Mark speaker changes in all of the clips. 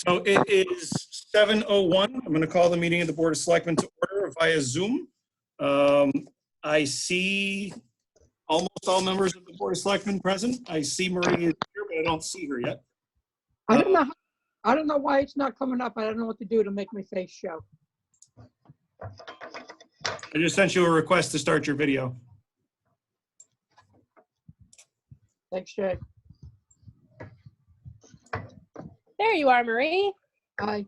Speaker 1: So it is 7:01. I'm going to call the meeting of the Board of Selectmen to order via Zoom. I see almost all members of the Board of Selectmen present. I see Marie is here, but I don't see her yet.
Speaker 2: I don't know. I don't know why it's not coming up. I don't know what to do to make my face show.
Speaker 1: I just sent you a request to start your video.
Speaker 2: Thanks, Jay.
Speaker 3: There you are, Marie.
Speaker 2: Hi.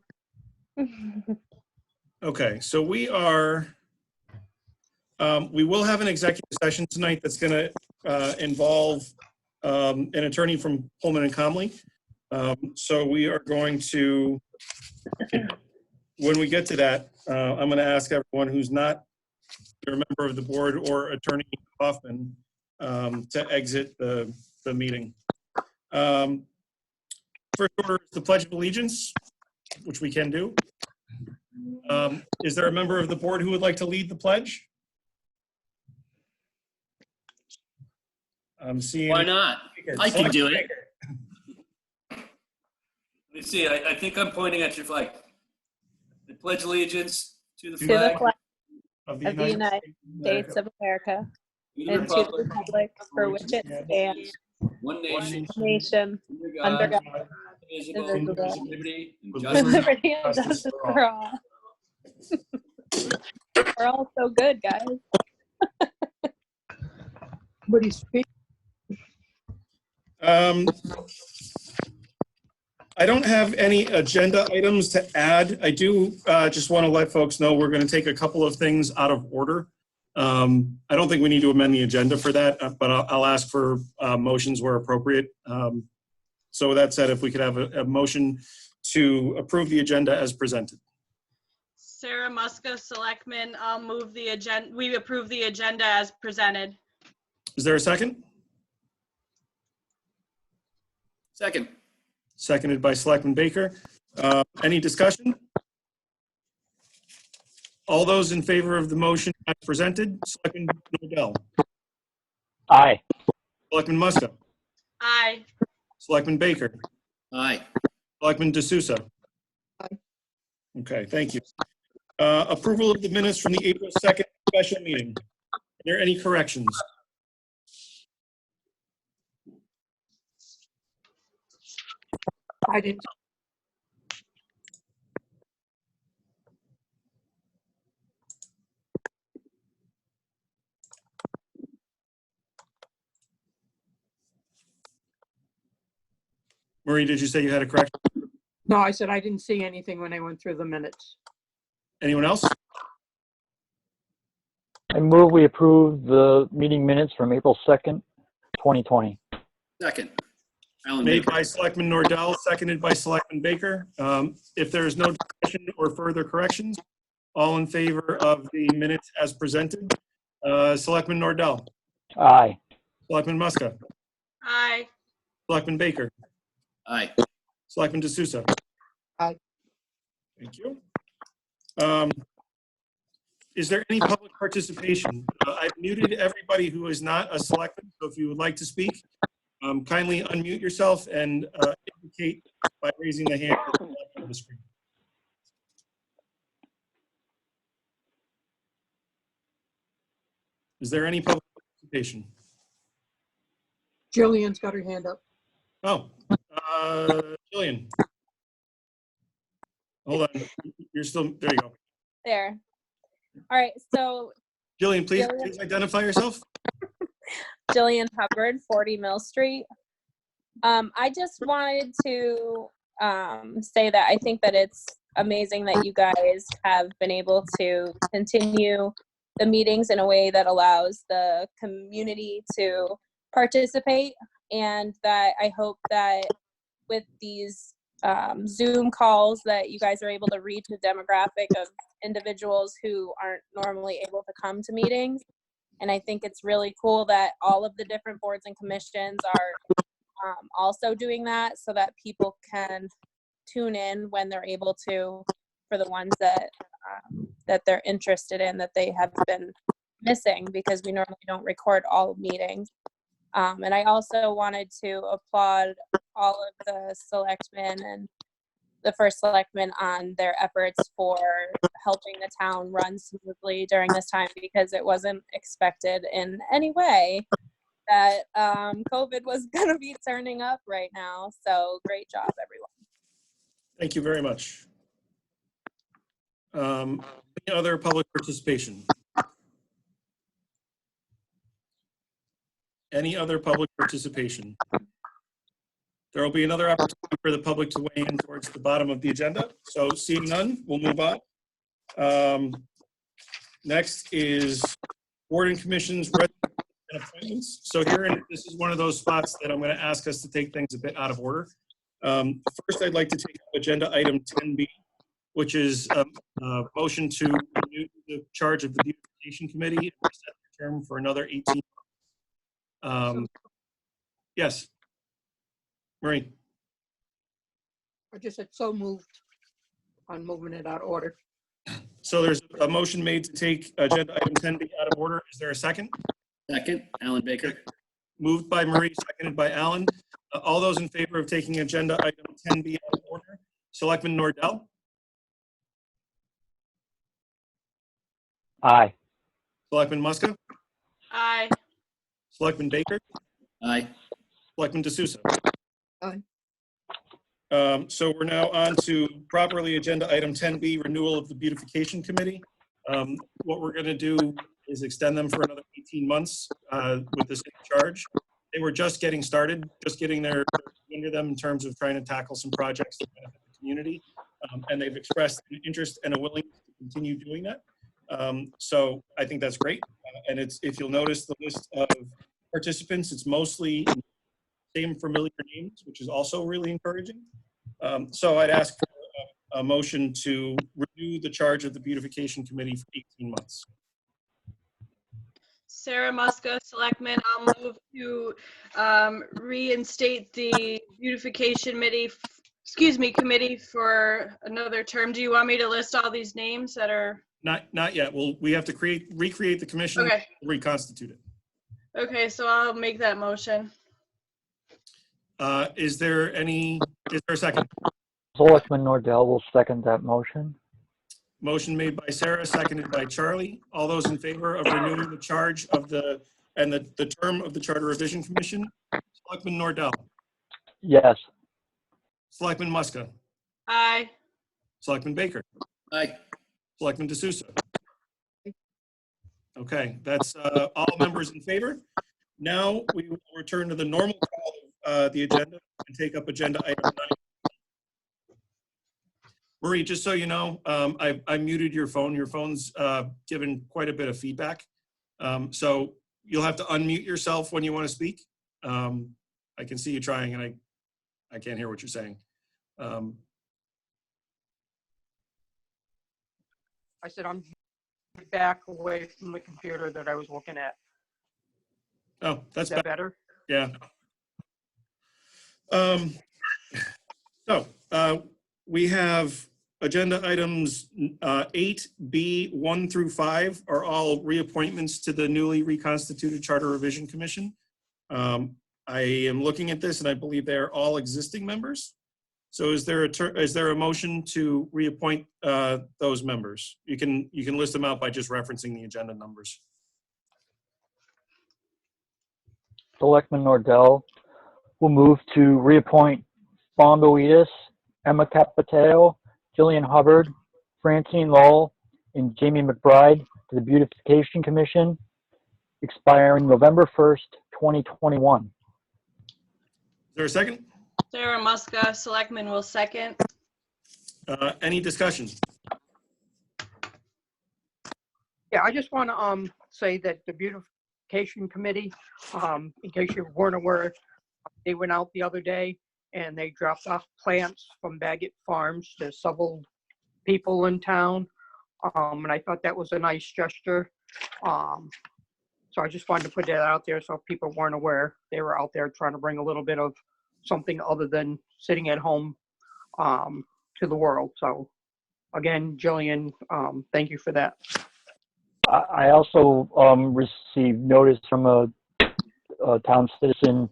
Speaker 1: Okay, so we will have an executive session tonight that's going to involve an attorney from Pullman and Comley. So we are going to, when we get to that, I'm going to ask everyone who's not a member of the board or Attorney Hoffman to exit the meeting. First order is the Pledge of Allegiance, which we can do. Is there a member of the board who would like to lead the pledge? I'm seeing.
Speaker 4: Why not? I can do it. Let me see. I think I'm pointing at your flag. I pledge allegiance to the flag
Speaker 3: of the United States of America and to the republic for which it stands,
Speaker 4: one
Speaker 3: nation, under God, indivisible, with liberty and justice for all. We're all so good, guys.
Speaker 2: But he's speaking.
Speaker 1: I don't have any agenda items to add. I do just want to let folks know we're going to take a couple of things out of order. I don't think we need to amend the agenda for that, but I'll ask for motions where appropriate. So with that said, if we could have a motion to approve the agenda as presented.
Speaker 5: Sarah Muska, Selectmen. I'll move the agenda. We approve the agenda as presented.
Speaker 1: Is there a second?
Speaker 4: Second.
Speaker 1: Seconded by Selectman Baker. Any discussion? All those in favor of the motion as presented, Selectman Nordell.
Speaker 6: Aye.
Speaker 1: Selectman Muska.
Speaker 5: Aye.
Speaker 1: Selectman Baker.
Speaker 4: Aye.
Speaker 1: Selectman D'Souza.
Speaker 2: Aye.
Speaker 1: Okay, thank you. Approval of the minutes from the April 2nd special meeting. Are there any corrections?
Speaker 2: I didn't.
Speaker 1: Marie, did you say you had a correction?
Speaker 2: No, I said I didn't see anything when I went through the minutes.
Speaker 1: Anyone else?
Speaker 6: I move we approve the meeting minutes from April 2nd, 2020.
Speaker 4: Second.
Speaker 1: Made by Selectman Nordell, seconded by Selectman Baker. If there is no discussion or further corrections, all in favor of the minutes as presented, Selectman Nordell.
Speaker 6: Aye.
Speaker 1: Selectman Muska.
Speaker 5: Aye.
Speaker 1: Selectman Baker.
Speaker 4: Aye.
Speaker 1: Selectman D'Souza.
Speaker 2: Aye.
Speaker 1: Thank you. Is there any public participation? I've muted everybody who is not a selectman, so if you would like to speak, kindly unmute yourself and indicate by raising the hand on the screen. Is there any public participation?
Speaker 2: Jillian's got her hand up.
Speaker 1: Oh, Jillian. Hold on. You're still, there you go.
Speaker 3: There. All right, so
Speaker 1: Jillian, please identify yourself.
Speaker 3: Jillian Hubbard, 40 Mill Street. I just wanted to say that I think that it's amazing that you guys have been able to continue the meetings in a way that allows the community to participate, and that I hope that with these Zoom calls that you guys are able to reach a demographic of individuals who aren't normally able to come to meetings. And I think it's really cool that all of the different boards and commissions are also doing that, so that people can tune in when they're able to, for the ones that that they're interested in, that they have been missing, because we normally don't record all meetings. And I also wanted to applaud all of the selectmen and the first selectman on their efforts for helping the town run smoothly during this time, because it wasn't expected in any way that COVID was going to be turning up right now. So great job, everyone.
Speaker 1: Thank you very much. Any other public participation? Any other public participation? There will be another opportunity for the public to weigh in towards the bottom of the agenda. So seeing none, we'll move on. Next is board and commissions, and appointments. So this is one of those spots that I'm going to ask us to take things a bit out of order. First, I'd like to take up agenda item 10B, which is a motion to renew the charge of the beautification committee and set the term for another 18 months. Yes, Marie.
Speaker 2: I just said so moved on moving it out of order.
Speaker 1: So there's a motion made to take agenda item 10B out of order. Is there a second?
Speaker 4: Second, Alan Baker.
Speaker 1: Moved by Marie, seconded by Alan. All those in favor of taking agenda item 10B out of order? Selectman Nordell?
Speaker 6: Aye.
Speaker 1: Selectman Muska?
Speaker 5: Aye.
Speaker 1: Selectman Baker?
Speaker 4: Aye.
Speaker 1: Selectman D'Souza?
Speaker 2: Aye.
Speaker 1: So we're now on to properly agenda item 10B, renewal of the beautification committee. What we're going to do is extend them for another 18 months with the city charge. They were just getting started, just getting their into them in terms of trying to tackle some projects that benefit the community. And they've expressed an interest and a willingness to continue doing that. So I think that's great. And if you'll notice the list of participants, it's mostly same familiar names, which is also really encouraging. So I'd ask for a motion to renew the charge of the beautification committee for 18 months.
Speaker 5: Sarah Muska, Selectman. I'll move to reinstate the beautification committee for another term. Do you want me to list all these names that are?
Speaker 1: Not yet. We have to recreate the commission,
Speaker 5: Okay.
Speaker 1: reconstitute it.
Speaker 5: Okay, so I'll make that motion.
Speaker 1: Is there a second?
Speaker 6: Selectman Nordell will second that motion.
Speaker 1: Motion made by Sarah, seconded by Charlie. All those in favor of renewing the charge of the term of the Charter Revision Commission? Selectman Nordell.
Speaker 6: Yes.
Speaker 1: Selectman Muska.
Speaker 5: Aye.
Speaker 1: Selectman Baker.
Speaker 4: Aye.
Speaker 1: Selectman D'Souza. Okay, that's all members in favor. Now we will return to the normal call of the agenda and take up agenda item 9. Marie, just so you know, I muted your phone. Your phone's given quite a bit of feedback. So you'll have to unmute yourself when you want to speak. I can see you trying and I can't hear what you're saying.
Speaker 2: I said I'm back away from the computer that I was looking at.
Speaker 1: Oh, that's
Speaker 2: Is that better?
Speaker 1: Yeah. We have agenda items 8B, 1 through 5 are all reappointments to the newly reconstituted Charter Revision Commission. I am looking at this and I believe they're all existing members. So is there a motion to reappoint those members? You can list them out by just referencing the agenda numbers.
Speaker 6: Selectman Nordell will move to reappoint Fondoitis, Emma Capitao, Jillian Hubbard, Francine Lowell, and Jamie McBride to the Beautification Commission, expiring November 1st, 2021.
Speaker 1: Is there a second?
Speaker 5: Sarah Muska, Selectman will second.
Speaker 1: Any discussion?
Speaker 2: Yeah, I just want to say that the beautification committee, in case you weren't aware, they went out the other day and they dropped off plants from Baggett Farms to several people in town. And I thought that was a nice gesture. So I just wanted to put that out there so if people weren't aware. They were out there trying to bring a little bit of something other than sitting at home to the world. So again, Jillian, thank you for that.
Speaker 6: I also received notice from a town citizen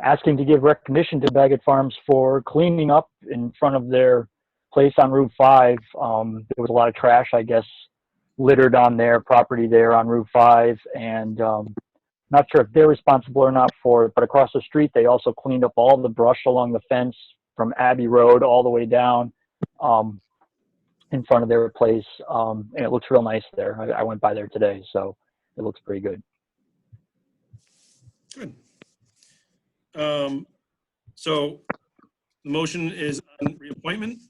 Speaker 6: asking to give recognition to Baggett Farms for cleaning up in front of their place on Route 5. There was a lot of trash, I guess, littered on their property there on Route 5, and not sure if they're responsible or not for it, but across the street, they also cleaned up all the brush along the fence from Abbey Road all the way down in front of their place, and it looks real nice there. I went by there today, so it looks pretty good.
Speaker 1: Good. So the motion is on reappointment.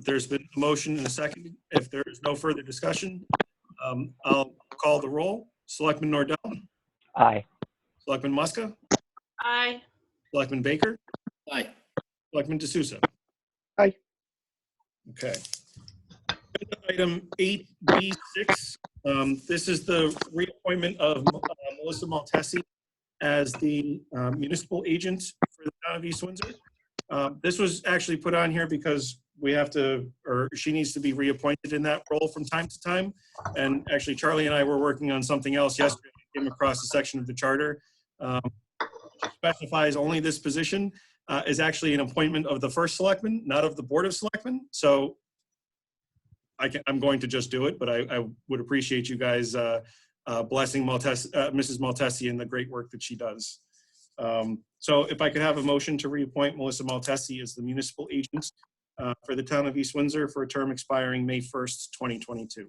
Speaker 1: There's been a motion and a second. If there is no further discussion, I'll call the roll. Selectman Nordell,
Speaker 6: Aye.
Speaker 1: Selectman Muska,
Speaker 5: Aye.
Speaker 1: Selectman Baker,
Speaker 4: Aye.
Speaker 1: Selectman D'Souza.
Speaker 2: Aye.
Speaker 1: Okay. Item 8B6. This is the reappointment of Melissa Maltesi as the municipal agent for the town of East Windsor. This was actually put on here because we have to, or she needs to be reappointed in that role from time to time. And actually, Charlie and I were working on something else yesterday. Came across a section of the charter specifies only this position is actually an appointment of the first selectman, not of the board of selectmen. So I'm going to just do it, but I would appreciate you guys blessing Mrs. Maltesi and the great work that she does. So if I could have a motion to reappoint Melissa Maltesi as the municipal agent for the town of East Windsor for a term expiring May 1st, 2022.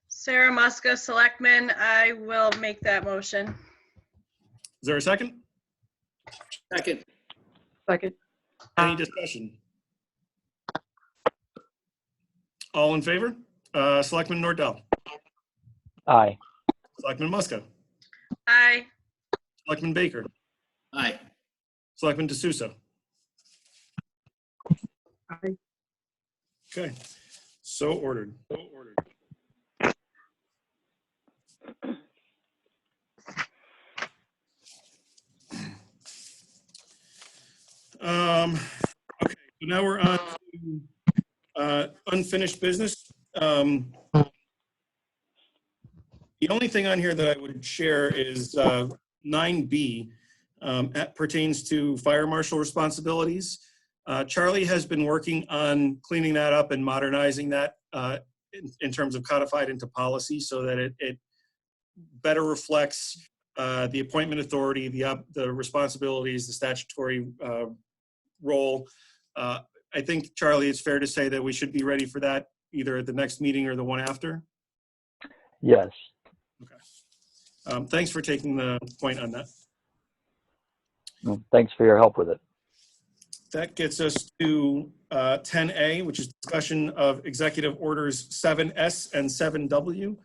Speaker 5: Sarah Muska, Selectman. I will make that motion.
Speaker 1: Is there a second?
Speaker 4: Second.
Speaker 2: Second.
Speaker 1: Any discussion? All in favor? Selectman Nordell,
Speaker 6: Aye.
Speaker 1: Selectman Muska,
Speaker 5: Aye.
Speaker 1: Selectman Baker,
Speaker 4: Aye.
Speaker 1: Selectman D'Souza.
Speaker 2: Aye.
Speaker 1: Okay, so ordered. Okay, so now we're on to unfinished business. The only thing on here that I would share is 9B. Pertains to fire marshal responsibilities. Charlie has been working on cleaning that up and modernizing that in terms of codified into policy so that it better reflects the appointment authority, the responsibilities, the statutory role. I think, Charlie, it's fair to say that we should be ready for that either at the next meeting or the one after.
Speaker 6: Yes.
Speaker 1: Okay. Thanks for taking the point on that.
Speaker 6: Thanks for your help with it.
Speaker 1: That gets us to 10A, which is discussion of executive orders 7S and 7W.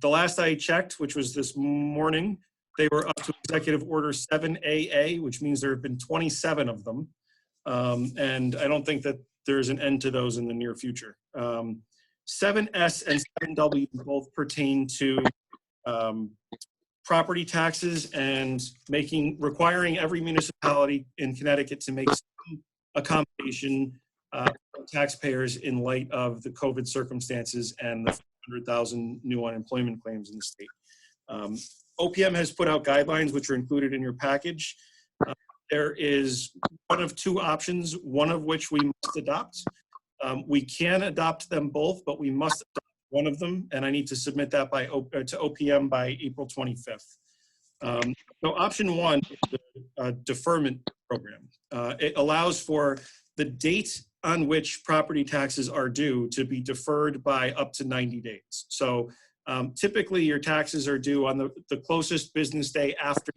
Speaker 1: The last I checked, which was this morning, they were up to executive order 7AA, which means there have been 27 of them. And I don't think that there's an end to those in the near future. 7S and 7W both pertain to property taxes and requiring every municipality in Connecticut to make some accommodation for taxpayers in light of the COVID circumstances and the 100,000 new unemployment claims in the state. OPM has put out guidelines which are included in your package. There is one of two options, one of which we must adopt. We can adopt them both, but we must adopt one of them, and I need to submit that to OPM by April 25th. So option one is the deferment program. It allows for the date on which property taxes are due to be deferred by up to 90 days. So typically your taxes are due on the closest business day after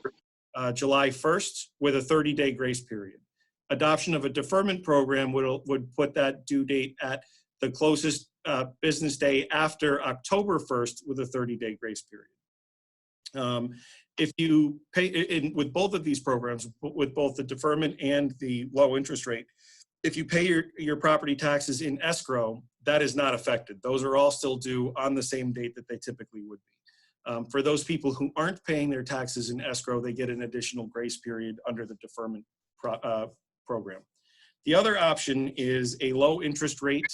Speaker 1: July 1st with a 30-day grace period. Adoption of a deferment program would put that due date at the closest business day after October 1st with a 30-day grace period. If you pay with both of these programs, with both the deferment and the low interest rate, if you pay your property taxes in escrow, that is not affected. Those are all still due on the same date that they typically would be. For those people who aren't paying their taxes in escrow, they get an additional grace period under the deferment program. The other option is a low interest rate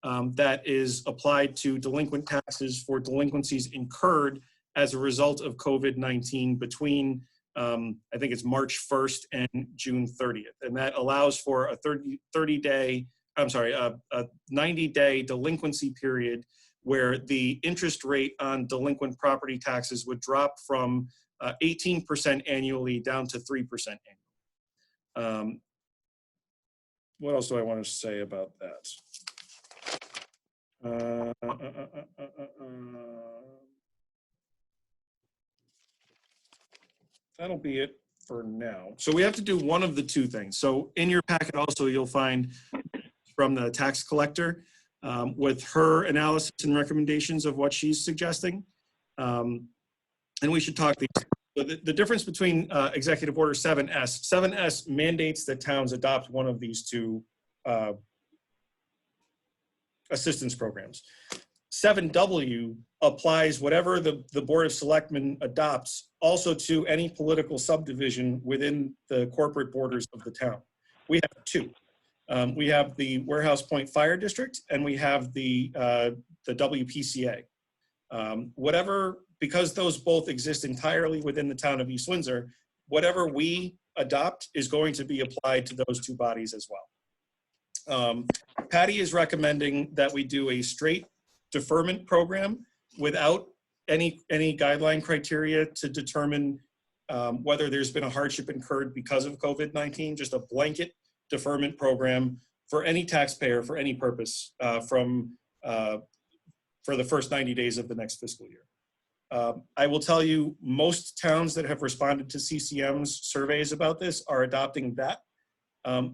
Speaker 1: that is applied to delinquent taxes for delinquencies incurred as a result of COVID-19 between I think it's March 1st and June 30th. And that allows for a 90-day delinquency period where the interest rate on delinquent property taxes would drop from 18% annually down to 3% annually. What else do I want to say about that? That'll be it for now. So we have to do one of the two things. So in your packet also, you'll find from the tax collector with her analysis and recommendations of what she's suggesting. And we should talk these. The difference between Executive Order 7S, 7S mandates that towns adopt one of these two assistance programs. 7W applies whatever the Board of Selectmen adopts also to any political subdivision within the corporate borders of the town. We have two. We have the Warehouse Point Fire District and we have the WPCA. Because those both exist entirely within the town of East Windsor, whatever we adopt is going to be applied to those two bodies as well. Patty is recommending that we do a straight deferment program without any guideline criteria to determine whether there's been a hardship incurred because of COVID-19, just a blanket deferment program for any taxpayer for any purpose for the first 90 days of the next fiscal year. I will tell you, most towns that have responded to CCM's surveys about this are adopting that.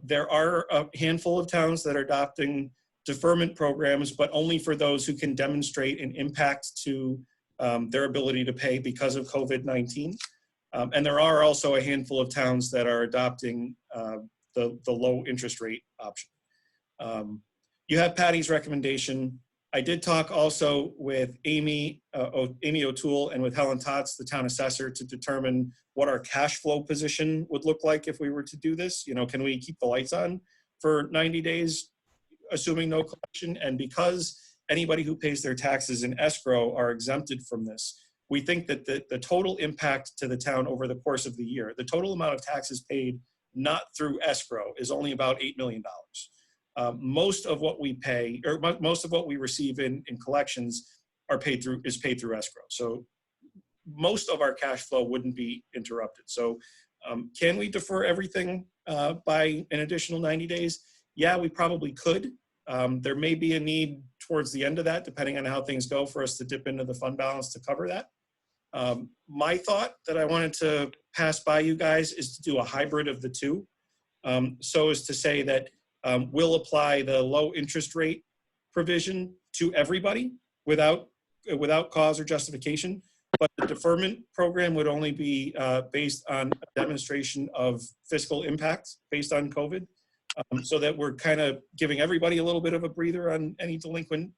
Speaker 1: There are a handful of towns that are adopting deferment programs, but only for those who can demonstrate an impact to their ability to pay because of COVID-19. And there are also a handful of towns that are adopting the low interest rate option. You have Patty's recommendation. I did talk also with Amy O'Toole and with Helen Tots, the town assessor, to determine what our cash flow position would look like if we were to do this. You know, can we keep the lights on for 90 days, assuming no collection? And because anybody who pays their taxes in escrow are exempted from this, we think that the total impact to the town over the course of the year, the total amount of taxes paid not through escrow is only about $8 million. Most of what we pay, or most of what we receive in collections is paid through escrow. So most of our cash flow wouldn't be interrupted. So can we defer everything by an additional 90 days? Yeah, we probably could. There may be a need towards the end of that, depending on how things go, for us to dip into the fund balance to cover that. My thought that I wanted to pass by you guys is to do a hybrid of the two. So as to say that we'll apply the low interest rate provision to everybody without cause or justification, but the deferment program would only be based on a demonstration of fiscal impact based on COVID, so that we're kind of giving everybody a little bit of a breather on any delinquent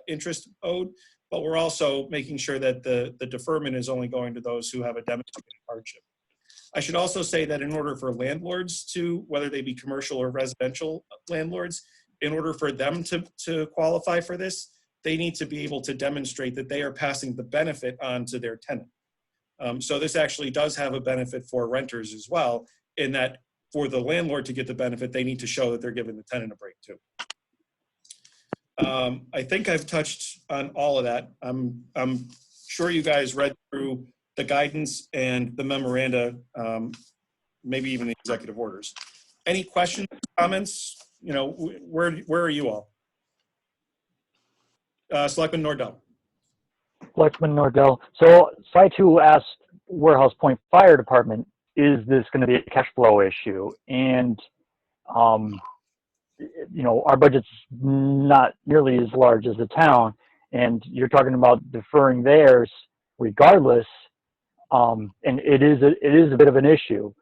Speaker 1: interest owed, but we're also making sure that the deferment is only going to those who have a demonstrated hardship. I should also say that in order for landlords to, whether they be commercial or residential landlords, in order for them to qualify for this, they need to be able to demonstrate that they are passing the benefit on to their tenant. So this actually does have a benefit for renters as well, in that for the landlord to get the benefit, they need to show that they're giving the tenant a break too. I think I've touched on all of that. I'm sure you guys read through the guidance and the memoranda, maybe even the executive orders. Any questions, comments? You know, where are you all? Selectman Nordell.
Speaker 6: Selectman Nordell. So I too asked Warehouse Point Fire Department, is this going to be a cash flow issue? And, you know, our budget's not nearly as large as the town, and you're talking about deferring theirs regardless. And it is a bit of an issue.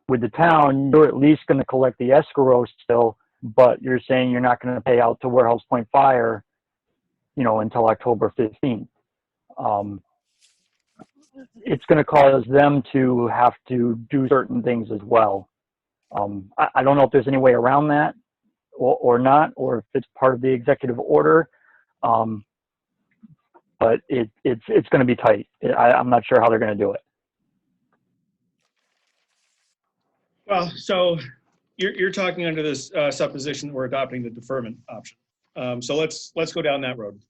Speaker 6: With the town, you're at least going to collect the escrow still, but you're saying you're not going to pay out to Warehouse Point Fire, you know, until October 15th. It's going to cause them to have to do certain things as well. I don't know if there's any way around that or not, or if it's part of the executive order. But it's going to be tight. I'm not sure how they're going to do it.
Speaker 1: Well, so you're talking under this supposition that we're adopting the deferment option. So let's go down that road.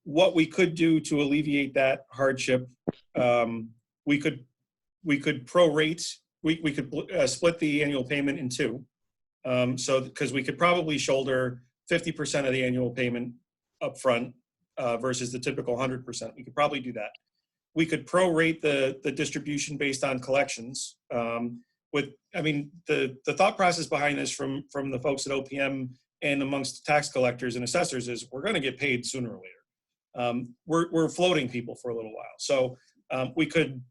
Speaker 1: What we could do to alleviate that hardship, we could prorate, we could split the annual payment in two. So, because we could probably shoulder 50% of the annual payment upfront versus the typical 100%. We could probably do that. We could prorate the distribution based on collections. I mean, the thought process behind this from the folks at OPM and amongst tax collectors and assessors is we're going to get paid sooner or later. We're floating people for a little while, so we could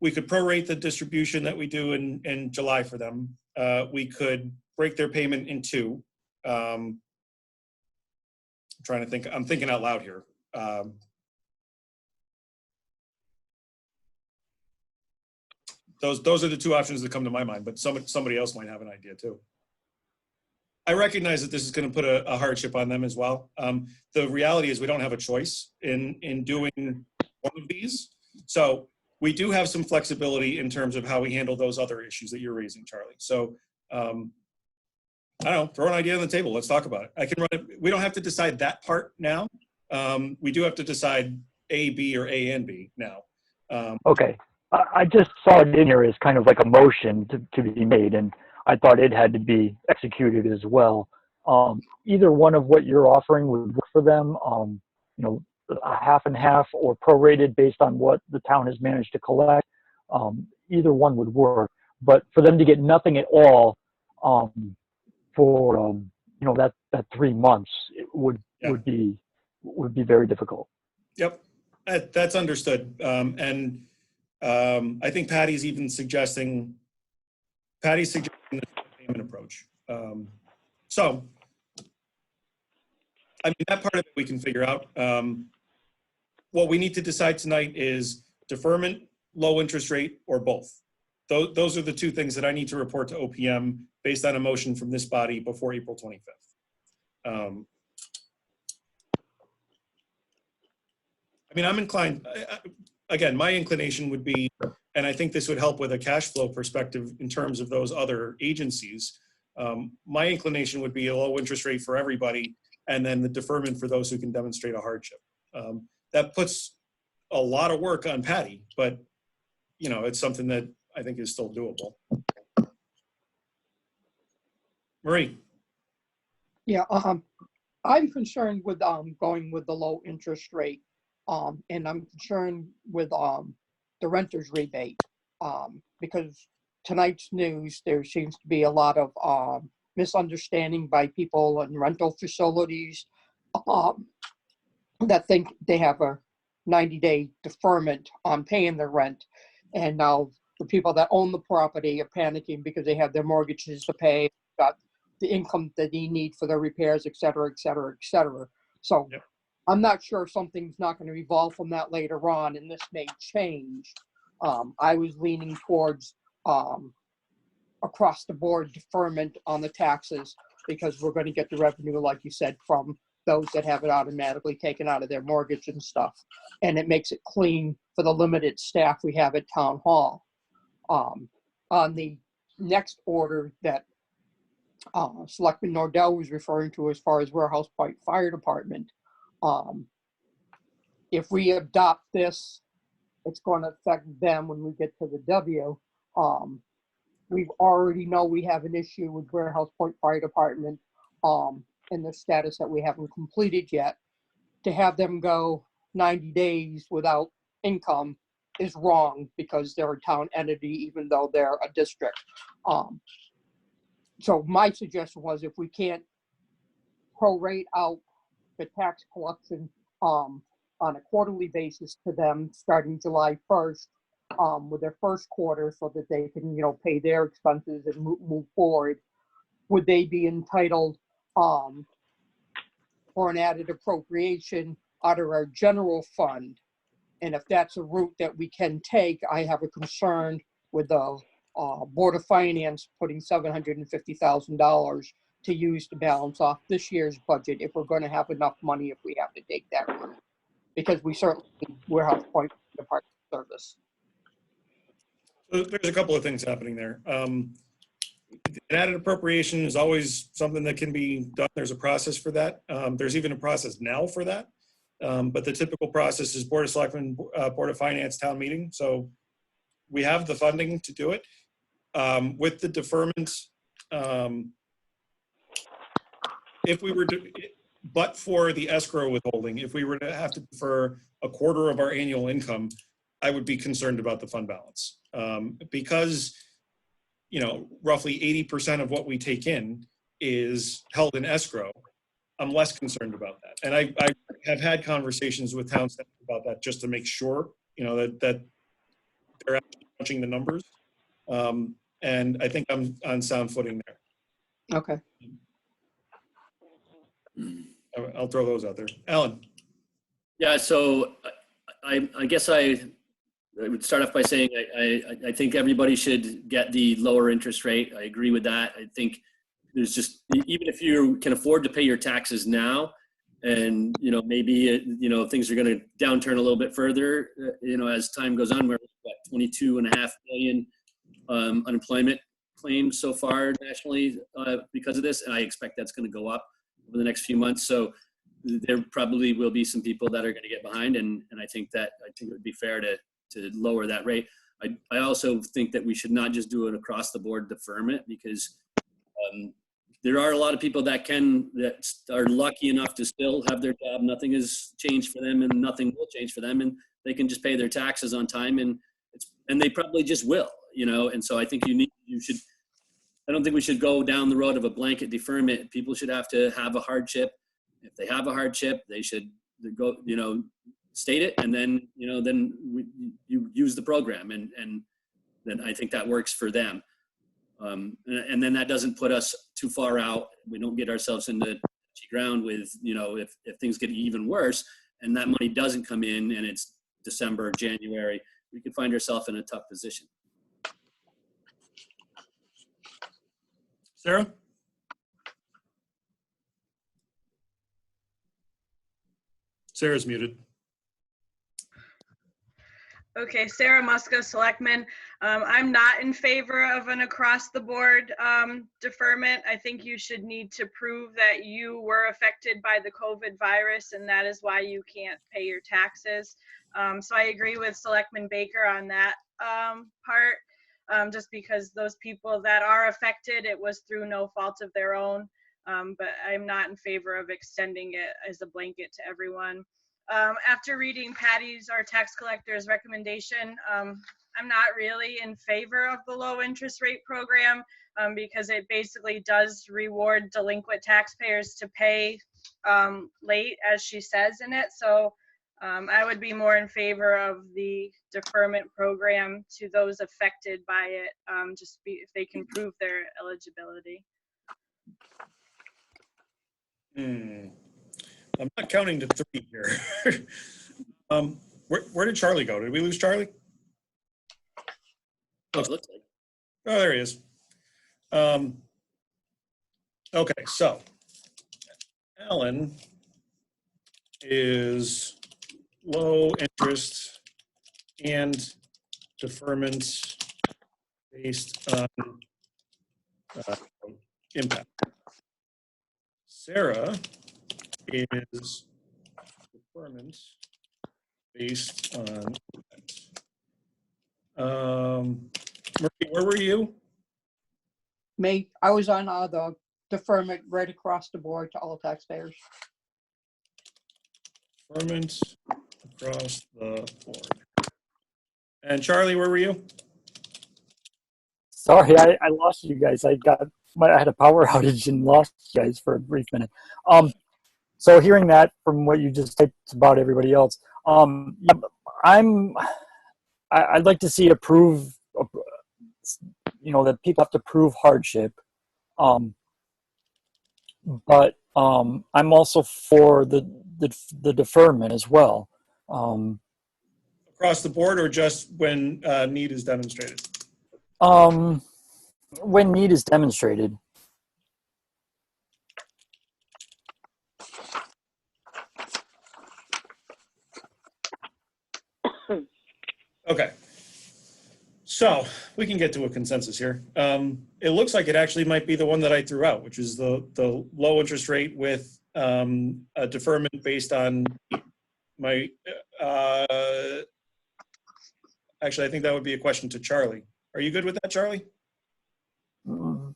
Speaker 1: prorate the distribution that we do in July for them. We could break their payment in two. I'm trying to think. I'm thinking out loud here. Those are the two options that come to my mind, but somebody else might have an idea too. I recognize that this is going to put a hardship on them as well. The reality is we don't have a choice in doing one of these. So we do have some flexibility in terms of how we handle those other issues that you're raising, Charlie. So I don't know, throw an idea on the table. Let's talk about it. I can run it. We don't have to decide that part now. We do have to decide A, B, or A and B now.
Speaker 6: Okay. I just saw it in here as kind of like a motion to be made, and I thought it had to be executed as well. Either one of what you're offering would work for them, you know, a half and half or prorated based on what the town has managed to collect. Either one would work, but for them to get nothing at all for you know, that 3 months, it would be very difficult.
Speaker 1: Yep, that's understood. And I think Patty's suggesting the payment approach. So, I mean, that part of it we can figure out. What we need to decide tonight is deferment, low interest rate, or both. Those are the two things that I need to report to OPM based on a motion from this body before April 25th. I mean, I'm inclined, again, my inclination would be, and I think this would help with a cash flow perspective in terms of those other agencies. My inclination would be a low interest rate for everybody, and then the deferment for those who can demonstrate a hardship. That puts a lot of work on Patty, but you know, it's something that I think is still doable. Marie.
Speaker 2: Yeah, I'm concerned with going with the low interest rate, and I'm concerned with the renter's rebate, because tonight's news, there seems to be a lot of misunderstanding by people in rental facilities that think they have a 90-day deferment on paying their rent, and now the people that own the property are panicking because they have their mortgages to pay, got the income that they need for their repairs, et cetera, et cetera, et cetera. So yep. I'm not sure if something's not going to evolve from that later on, and this may change. I was leaning towards across the board deferment on the taxes, because we're going to get the revenue, like you said, from those that have it automatically taken out of their mortgage and stuff. And it makes it clean for the limited staff we have at Town Hall. On the next order that Selectman Nordell was referring to as far as Warehouse Point Fire Department, if we adopt this, it's going to affect them when we get to the W. We already know we have an issue with Warehouse Point Fire Department in the status that we haven't completed yet. To have them go 90 days without income is wrong, because they're a town entity, even though they're a district. So my suggestion was, if we can't prorate out the tax collection on a quarterly basis to them starting July 1st with their first quarter, so that they can, you know, pay their expenses and move forward, would they be entitled for an added appropriation out of our general fund? And if that's a route that we can take, I have a concern with the Board of Finance putting $750,000 to use to balance off this year's budget, if we're going to have enough money, if we have to take that route, because we certainly need Warehouse Point Department service.
Speaker 1: So there's a couple of things happening there. An added appropriation is always something that can be done. There's a process for that. There's even a process now for that. But the typical process is Board of Selectmen, Board of Finance, town meeting. So we have the funding to do it. With the deferment, if we were to, but for the escrow withholding, if we were to have to defer a quarter of our annual income, I would be concerned about the fund balance. Because, you know, roughly 80% of what we take in is held in escrow, I'm less concerned about that. And I have had conversations with town staff about that just to make sure, you know, that they're actually punching the numbers. And I think I'm on sound footing there.
Speaker 2: Okay.
Speaker 1: I'll throw those out there. Alan?
Speaker 4: Yeah, so I guess I would start off by saying I think everybody should get the lower interest rate. I agree with that. I think there's just, even if you can afford to pay your taxes now, and, you know, maybe, you know, things are going to downturn a little bit further, you know, as time goes on. We're at 22.5 million unemployment claims so far nationally because of this, and I expect that's going to go up over the next few months. So there probably will be some people that are going to get behind, and I think it would be fair to lower that rate. I also think that we should not just do it across the board deferment, because there are a lot of people that are lucky enough to still have their job. Nothing has changed for them, and nothing will change for them, and they can just pay their taxes on time, and they probably just will, you know. And so I think I don't think we should go down the road of a blanket deferment. People should have to have a hardship. If they have a hardship, they should go, you know, state it, and then, you know, you use the program, and then I think that works for them. And then that doesn't put us too far out. We don't get ourselves into touchy ground with, you know, if things get even worse and that money doesn't come in and it's December, January, we could find ourselves in a tough position.
Speaker 1: Sarah? Sarah's muted.
Speaker 5: Okay, Sarah Muska, Selectmen. I'm not in favor of an across-the-board deferment. I think you should need to prove that you were affected by the COVID virus, and that is why you can't pay your taxes. So I agree with Selectman Baker on that part, just because those people that are affected, it was through no fault of their own. But I'm not in favor of extending it as a blanket to everyone. After reading Patty's, our tax collector's recommendation, I'm not really in favor of the low interest rate program, because it basically does reward delinquent taxpayers to pay late, as she says in it. So I would be more in favor of the deferment program to those affected by it, if they can prove their eligibility.
Speaker 1: I'm not counting to 3 here. Where did Charlie go? Did we lose Charlie?
Speaker 4: Oh, it looks like.
Speaker 1: Oh, there he is. Okay, so Alan is low interest and deferment based on impact. Sarah is deferment based on Murphy, where were you?
Speaker 2: I was on the deferment right across the board to all taxpayers.
Speaker 1: Deferment across the board. And Charlie, where were you?
Speaker 6: Sorry, I lost you guys. I had a power outage and lost you guys for a brief minute. So hearing that from what you just said about everybody else, I'd like to see approve, you know, that people have to prove hardship. But I'm also for the deferment as well.
Speaker 1: Across the board, or just when need is demonstrated?
Speaker 6: When need is demonstrated.
Speaker 1: Okay. So we can get to a consensus here. It looks like it actually might be the one that I threw out, which is the low interest rate with a deferment based on my, actually, I think that would be a question to Charlie. Are you good with that, Charlie?
Speaker 6: Mm,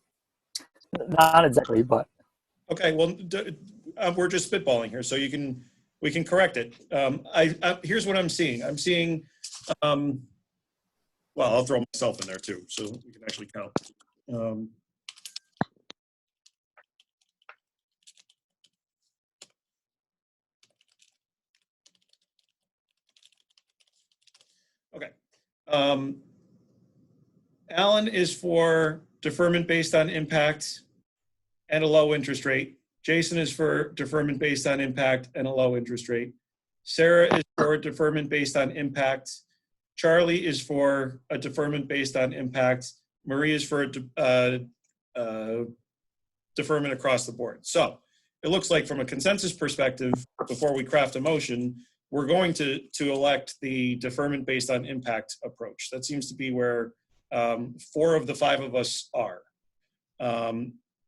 Speaker 6: Not exactly, but
Speaker 1: Okay, well, we're just spitballing here, so we can correct it. Here's what I'm seeing. I'm seeing, well, I'll throw myself in there too, so we can actually count. Okay. Alan is for deferment based on impact and a low interest rate. Jason is for deferment based on impact and a low interest rate. Sarah is for deferment based on impact. Charlie is for a deferment based on impact. Marie is for deferment across the board. So it looks like from a consensus perspective, before we craft a motion, we're going to elect the deferment based on impact approach. That seems to be where 4 of the 5 of us are.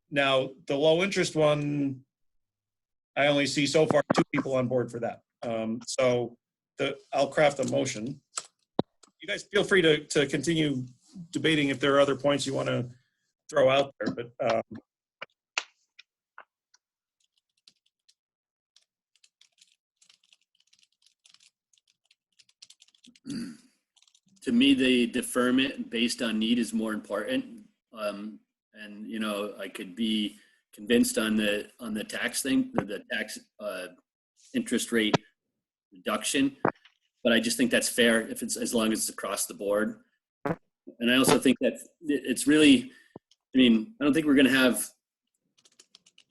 Speaker 1: Now, the low interest one, I only see so far 2 people on board for that. So I'll craft a motion. You guys feel free to continue debating if there are other points you want to throw out there, but
Speaker 4: To me, the deferment based on need is more important. And you know, I could be convinced on the tax thing, the tax interest rate reduction, but I just think that's fair if it's as long as it's across the board. And I also think that it's really, I mean, I don't think we're going to have.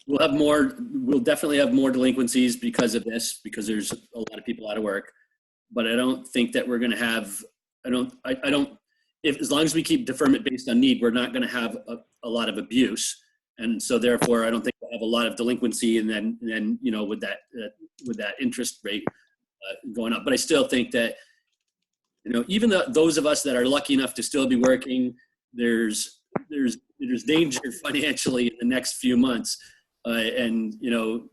Speaker 4: We'll definitely have more delinquencies because of this, because there's a lot of people out of work. But I don't think that we're going to have. I don't. If as long as we keep deferment based on need, we're not going to have a lot of abuse, and so therefore, I don't think we'll have a lot of delinquency. And then you know, with that interest rate going up, but I still think that, you know, even those of us that are lucky enough to still be working, there's danger financially in the next few months, and you know,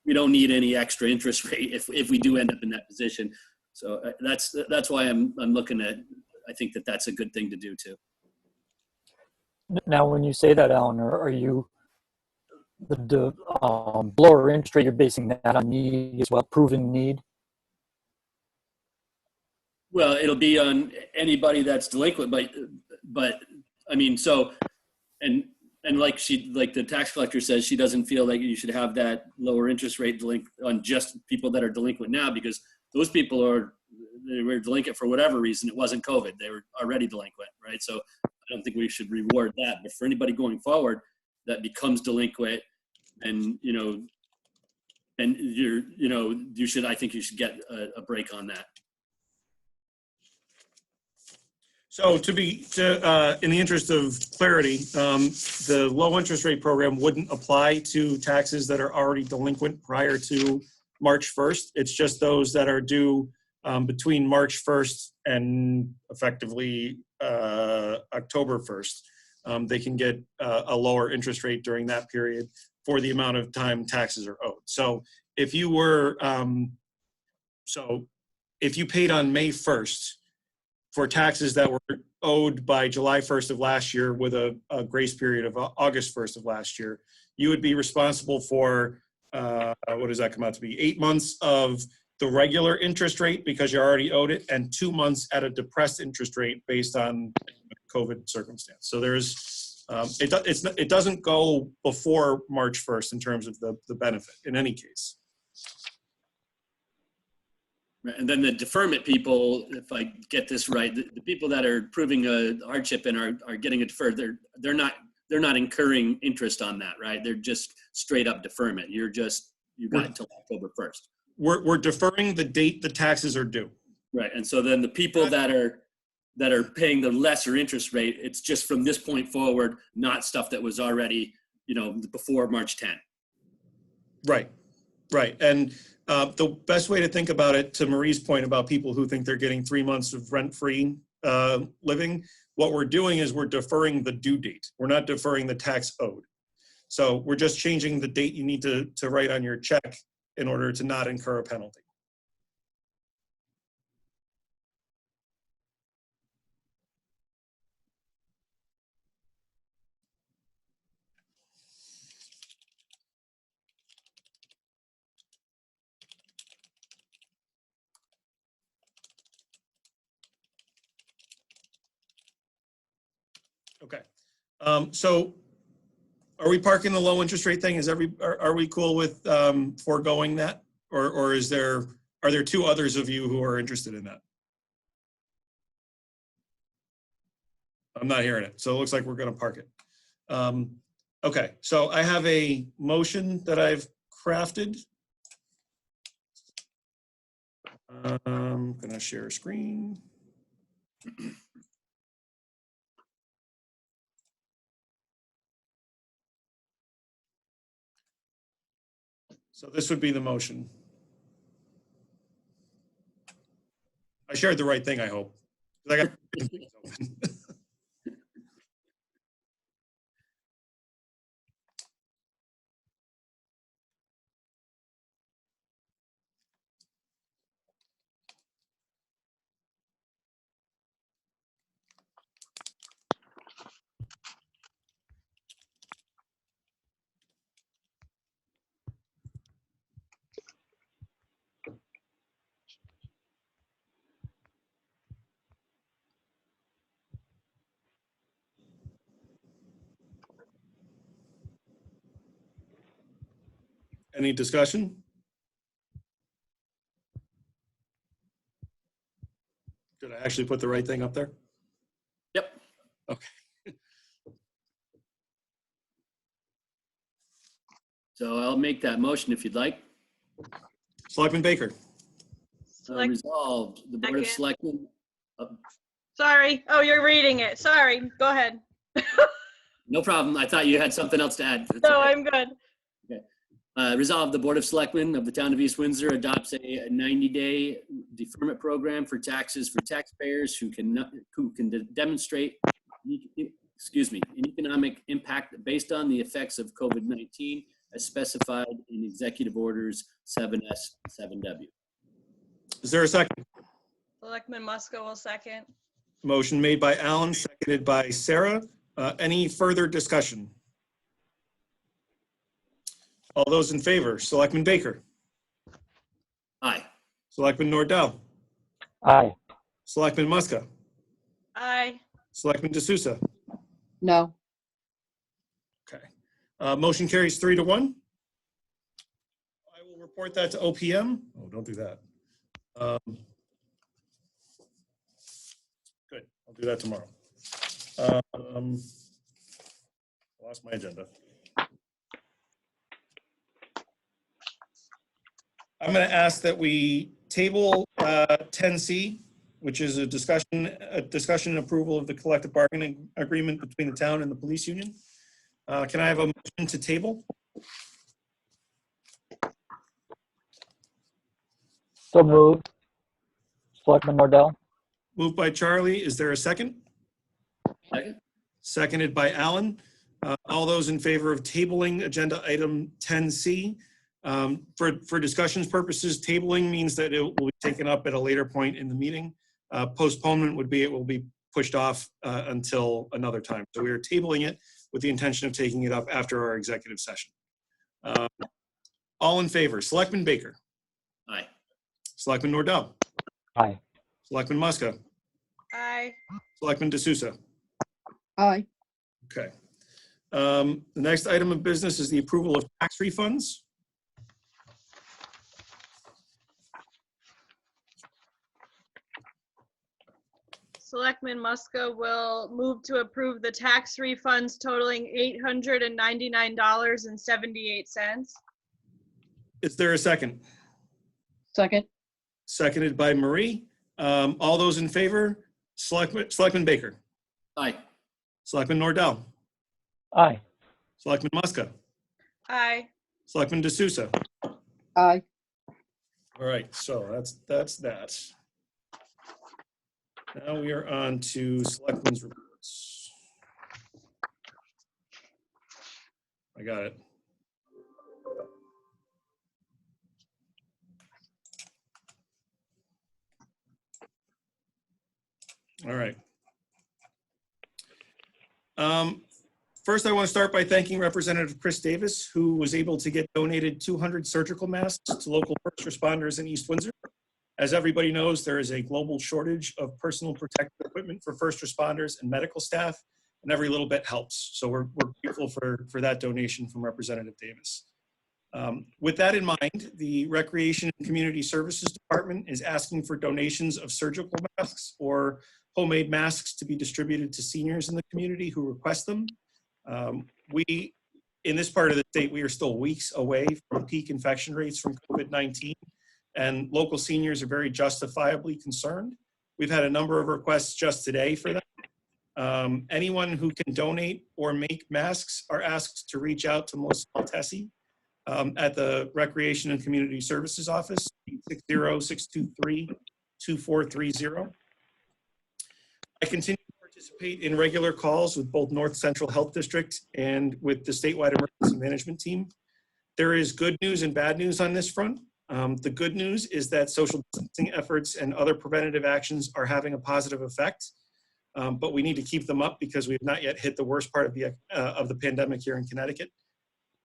Speaker 4: we don't need any extra interest rate if we do end up in that position. So that's why I'm looking at. I think that that's a good thing to do too.
Speaker 6: now when you say that, Alan, are you the lower interest rate? You're basing that on need as well, proven need.
Speaker 4: Well, it'll be on anybody that's delinquent, but I mean, so and like the tax collector says, she doesn't feel like you should have that lower interest rate on just people that are delinquent now, because those people they were delinquent for whatever reason. It wasn't COVID. They were already delinquent, right? So I don't think we should reward that. But for anybody going forward that becomes delinquent, and you know, and I think you should get a break on that.
Speaker 1: so in the interest of clarity, the low interest rate program wouldn't apply to taxes that are already delinquent prior to March 1st. It's just those that are due between March 1st and effectively October 1st. They can get a lower interest rate during that period for the amount of time taxes are owed. So if you were, if you paid on May 1st for taxes that were owed by July 1st of last year with a grace period of August 1st of last year, you would be responsible for, what does that come out to be? 8 months of the regular interest rate because you already owed it, and 2 months at a depressed interest rate based on COVID circumstance. So there's, it doesn't go before March 1st in terms of the benefit in any case.
Speaker 4: And then the deferment people, if I get this right, the people that are proving a hardship and are getting it deferred, they're not incurring interest on that, right? They're just straight up deferment. You got until October 1st.
Speaker 1: We're deferring the date the taxes are due.
Speaker 4: Right, and so then the people that are paying the lesser interest rate, it's just from this point forward, not stuff that was already, you know, before March 10.
Speaker 1: Right. And the best way to think about it, to Marie's point about people who think they're getting 3 months of rent-free living, what we're doing is we're deferring the due date. We're not deferring the tax owed. So we're just changing the date you need to write on your check in order to not incur a penalty. Okay. So are we parking the low interest rate thing? Are we cool with foregoing that? Or are there two others of you who are interested in that? I'm not hearing it. So it looks like we're going to park it. Okay. So I have a motion that I've crafted. I'm going to share a screen. So this would be the motion. I shared the right thing, I hope. I got Any discussion? Did I actually put the right thing up there?
Speaker 4: Yep.
Speaker 1: Okay.
Speaker 4: So I'll make that motion if you'd like.
Speaker 1: Selectman Baker.
Speaker 4: Resolved, the Board of
Speaker 5: Second.
Speaker 4: Selectmen.
Speaker 5: Sorry. Oh, you're reading it. Sorry. Go ahead.
Speaker 4: No problem. I thought you had something else to add. That's
Speaker 5: No,
Speaker 4: okay.
Speaker 5: I'm good.
Speaker 4: Resolved, the Board of Selectmen of the Town of East Windsor adopts a 90-day deferment program for taxes for taxpayers who can demonstrate, an economic impact based on the effects of COVID-19 as specified in Executive Orders 7S, 7W.
Speaker 1: Is there a second?
Speaker 5: Selectman Muska will second.
Speaker 1: Motion made by Alan, seconded by Sarah. Any further discussion? All those in favor, Selectman Baker,
Speaker 4: Aye.
Speaker 1: Selectman Nordell,
Speaker 6: Aye.
Speaker 1: Selectman Muska,
Speaker 5: Aye.
Speaker 1: Selectman D'Souza.
Speaker 2: No.
Speaker 1: Okay. Motion carries 3-1. I will report that to OPM. Oh, don't do that. Good. I'll do that tomorrow. Lost my agenda. I'm going to ask that we table 10C, which is a discussion and approval of the collective bargaining agreement between the town and the police union. Can I have a motion to table?
Speaker 6: So moved. Selectman Nordell?
Speaker 1: Moved by Charlie. Is there a second?
Speaker 4: Second?
Speaker 1: Seconded by Alan. All those in favor of tabling agenda item 10C. For discussions purposes, tabling means that it will be taken up at a later point in the meeting. Postponement would be it will be pushed off until another time. So we are tabling it with the intention of taking it up after our executive session. All in favor, Selectman Baker.
Speaker 4: Aye.
Speaker 1: Selectman Nordell.
Speaker 6: Aye.
Speaker 1: Selectman Muska.
Speaker 5: Aye.
Speaker 1: Selectman D'Souza.
Speaker 2: Aye.
Speaker 1: Okay. The next item of business is the approval of tax refunds.
Speaker 5: Selectman Muska will move to approve the tax refunds totaling $899.78.
Speaker 1: Is there a second?
Speaker 2: Second.
Speaker 1: Seconded by Marie. All those in favor, Selectman Baker.
Speaker 4: Aye.
Speaker 1: Selectman Nordell.
Speaker 6: Aye.
Speaker 1: Selectman Muska.
Speaker 5: Aye.
Speaker 1: Selectman D'Souza.
Speaker 2: Aye.
Speaker 1: All right, so that's that. Now we are on to Selectmen's reports. I got it. All right. First, I want to start by thanking Representative Chris Davis, who was able to get donated 200 surgical masks to local first responders in East Windsor. As everybody knows, there is a global shortage of personal protective equipment for first responders and medical staff, and every little bit helps. So we're grateful for that donation from Representative Davis. With that in mind, the Recreation and Community Services Department is asking for donations of surgical masks or homemade masks to be distributed to seniors in the community who request them. We, in this part of the state, we are still weeks away from peak infection rates from COVID-19, and local seniors are very justifiably concerned. We've had a number of requests just today for that. Anyone who can donate or make masks are asked to reach out to Melissa Maltesi at the Recreation and Community Services Office, 60623-2430. I continue to participate in regular calls with both North Central Health District and with the statewide emergency management team. There is good news and bad news on this front. The good news is that social distancing efforts and other preventative actions are having a positive effect, but we need to keep them up because we have not yet hit the worst part of the pandemic here in Connecticut.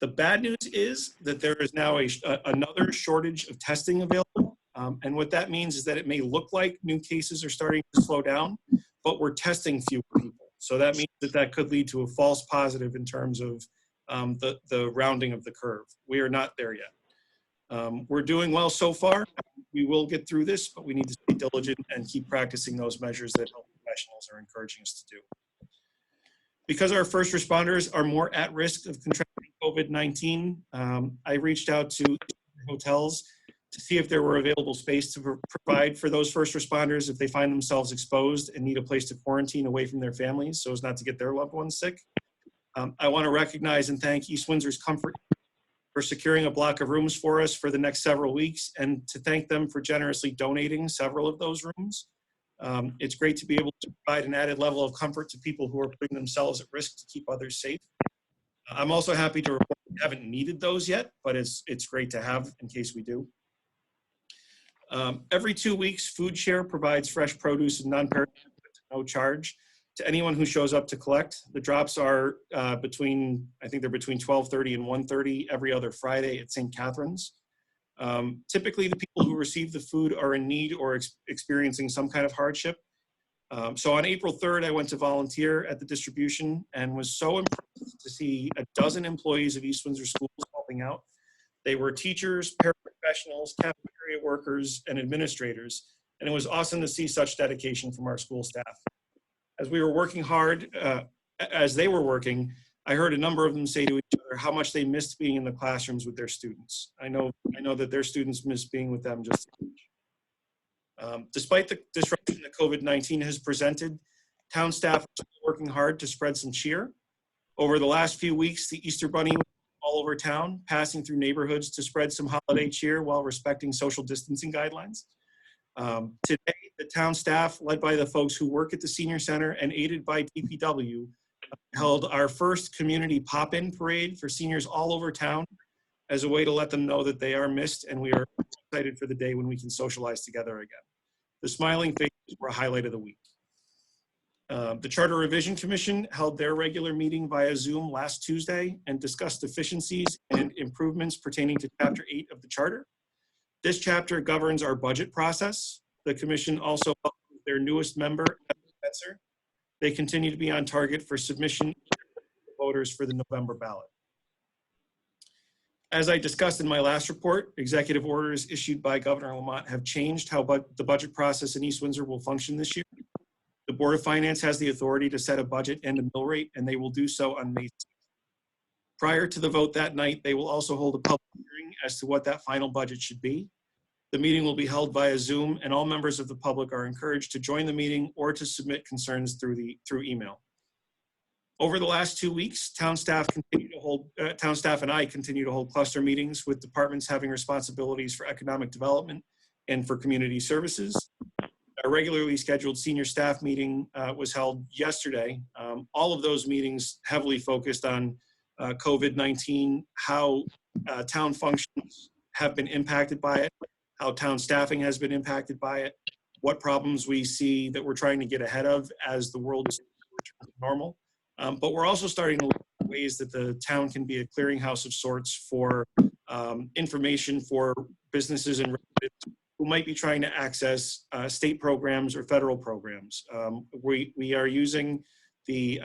Speaker 1: The bad news is that there is now another shortage of testing available. And what that means is that it may look like new cases are starting to slow down, but we're testing fewer people. So that means that that could lead to a false positive in terms of the rounding of the curve. We are not there yet. We're doing well so far. We will get through this, but we need to stay diligent and keep practicing those measures that health professionals are encouraging us to do. Because our first responders are more at risk of contracting COVID-19, I reached out to hotels to see if there were available space to provide for those first responders if they find themselves exposed and need a place to quarantine away from their families so as not to get their loved ones sick. I want to recognize and thank East Windsor's Comfort for securing a block of rooms for us for the next several weeks, and to thank them for generously donating several of those rooms. It's great to be able to provide an added level of comfort to people who are putting themselves at risk to keep others safe. I'm also happy to report we haven't needed those yet, but it's great to have in case we do. Every 2 weeks, Food Share provides fresh produce and non-perishable goods at no charge to anyone who shows up to collect. The drops are I think they're between 12:30 and 1:30 every other Friday at St. Catherine's. Typically, the people who receive the food are in need or experiencing some kind of hardship. So on April 3rd, I went to volunteer at the distribution and was so impressed to see a dozen employees of East Windsor Schools helping out. They were teachers, paraprofessionals, cafeteria workers, and administrators, and it was awesome to see such dedication from our school staff. As we were working hard, as they were working, I heard a number of them say to each other how much they missed being in the classrooms with their students. I know that their students miss being with them just as much. Despite the disruption that COVID-19 has presented, town staff are working hard to spread some cheer. Over the last few weeks, the Easter Bunny was all over town, passing through neighborhoods to spread some holiday cheer while respecting social distancing guidelines. Today, the town staff, led by the folks who work at the senior center and aided by DPW, held our first community pop-in parade for seniors all over town as a way to let them know that they are missed, and we are excited for the day when we can socialize together again. The smiling faces were a highlight of the week. The Charter Revision Commission held their regular meeting via Zoom last Tuesday and discussed efficiencies and improvements pertaining to Chapter 8 of the Charter. This chapter governs our budget process. The commission also welcomed their newest member, Spencer. They continue to be on target for submission to voters for the November ballot. As I discussed in my last report, executive orders issued by Governor Lamont have changed how the budget process in East Windsor will function this year. The Board of Finance has the authority to set a budget and a mill rate, and they will do so on May 6th. Prior to the vote that night, they will also hold a public hearing as to what that final budget should be. The meeting will be held via Zoom, and all members of the public are encouraged to join the meeting or to submit concerns through email. Over the last 2 weeks, town staff and I continue to hold cluster meetings with departments having responsibilities for economic development and for community services. a regularly scheduled senior staff meeting was held yesterday. All of those meetings heavily focused on COVID-19, how town functions have been impacted by it, how town staffing has been impacted by it, what problems we see that we're trying to get ahead of as the world is returning to normal. But we're also starting to look at ways that the town can be a clearinghouse of sorts for information for businesses and residents who might be trying to access state programs or federal programs. We are using the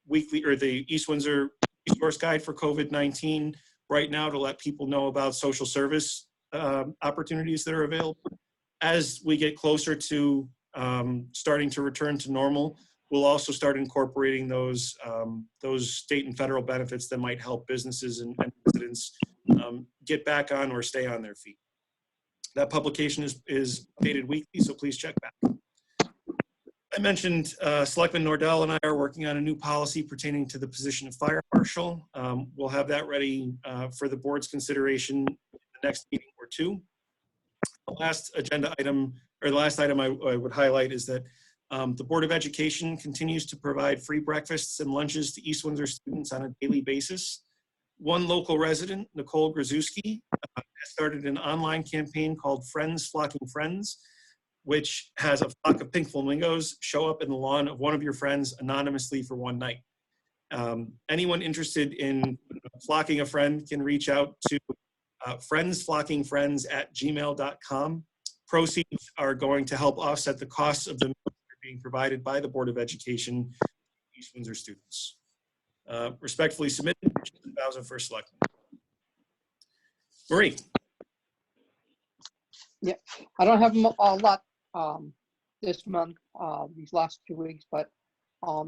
Speaker 1: weekly or the East Windsor Resource Guide for COVID-19 right now to let people know about social service opportunities that are available. As we get closer to starting to return to normal, we'll also start incorporating those state and federal benefits that might help businesses and residents get back on or stay on their feet. That publication is updated weekly, so please check back. I mentioned Selectman Nordell and I are working on a new policy pertaining to the position of fire marshal. We'll have that ready for the board's consideration in the next meeting or two. The last agenda item, or the last item I would highlight is that the Board of Education continues to provide free breakfasts and lunches to East Windsor students on a daily basis. One local resident, Nicole Grzuski, has started an online campaign called Friends Flocking Friends, which has a flock of pink flamingos show up in the lawn of one of your friends anonymously for one night. Anyone interested in flocking a friend can reach out to friendsflockingfriends@gmail.com. Proceeds are going to help offset the costs of the meals that are being provided by the Board of Education to East Windsor students. Respectfully submitted, 2001st Selectman. Marie.
Speaker 2: Yeah, I don't have a lot this month, these last 2 weeks, but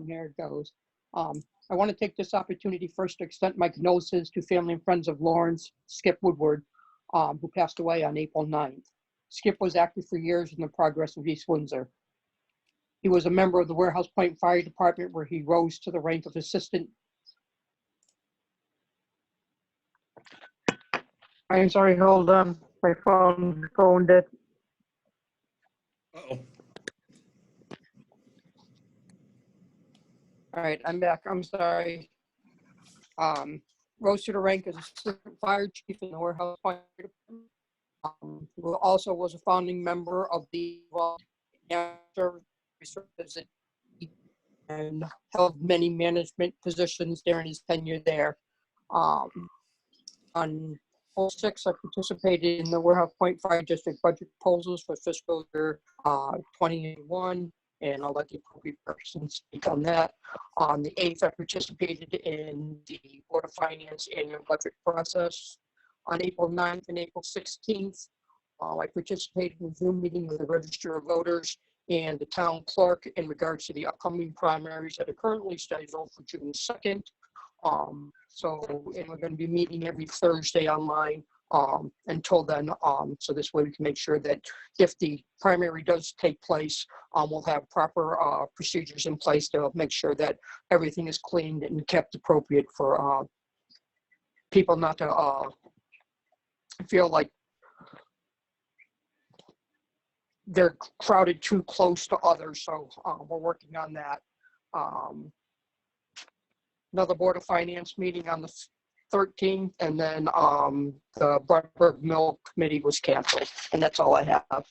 Speaker 2: here it goes. I want to take this opportunity first to extend my condolences to family and friends of Lawrence Skip Woodward, who passed away on April 9th. Skip was active for years in the progress of East Windsor. He was a member of the Warehouse Point Fire Department, where he rose to the rank of assistant. I'm sorry, hold on. My phone's going dead.
Speaker 1: Uh-oh.
Speaker 2: All right, I'm back. I'm sorry. Rose to the rank as assistant fire chief in the Warehouse Fire Department. Who also was a founding member of the service and held many management positions during his tenure there. On 06, I participated in the Warehouse Point Fire District budget proposals for fiscal year 2021, and I'll let the appropriate person speak on that. On the 8th, I participated in the Board of Finance annual budget process. On April 9th and April 16th, I participated in a Zoom meeting with the Register of Voters and the town clerk in regards to the upcoming primaries that are currently scheduled for June 2nd. And we're going to be meeting every Thursday online until then. So this way we can make sure that if the primary does take place, we'll have proper procedures in place to make sure that everything is cleaned and kept appropriate for people not to feel like they're crowded too close to others. So we're working on that. Another Board of Finance meeting on the 13th, and then the Bradford Mill Committee was canceled, and that's all I have.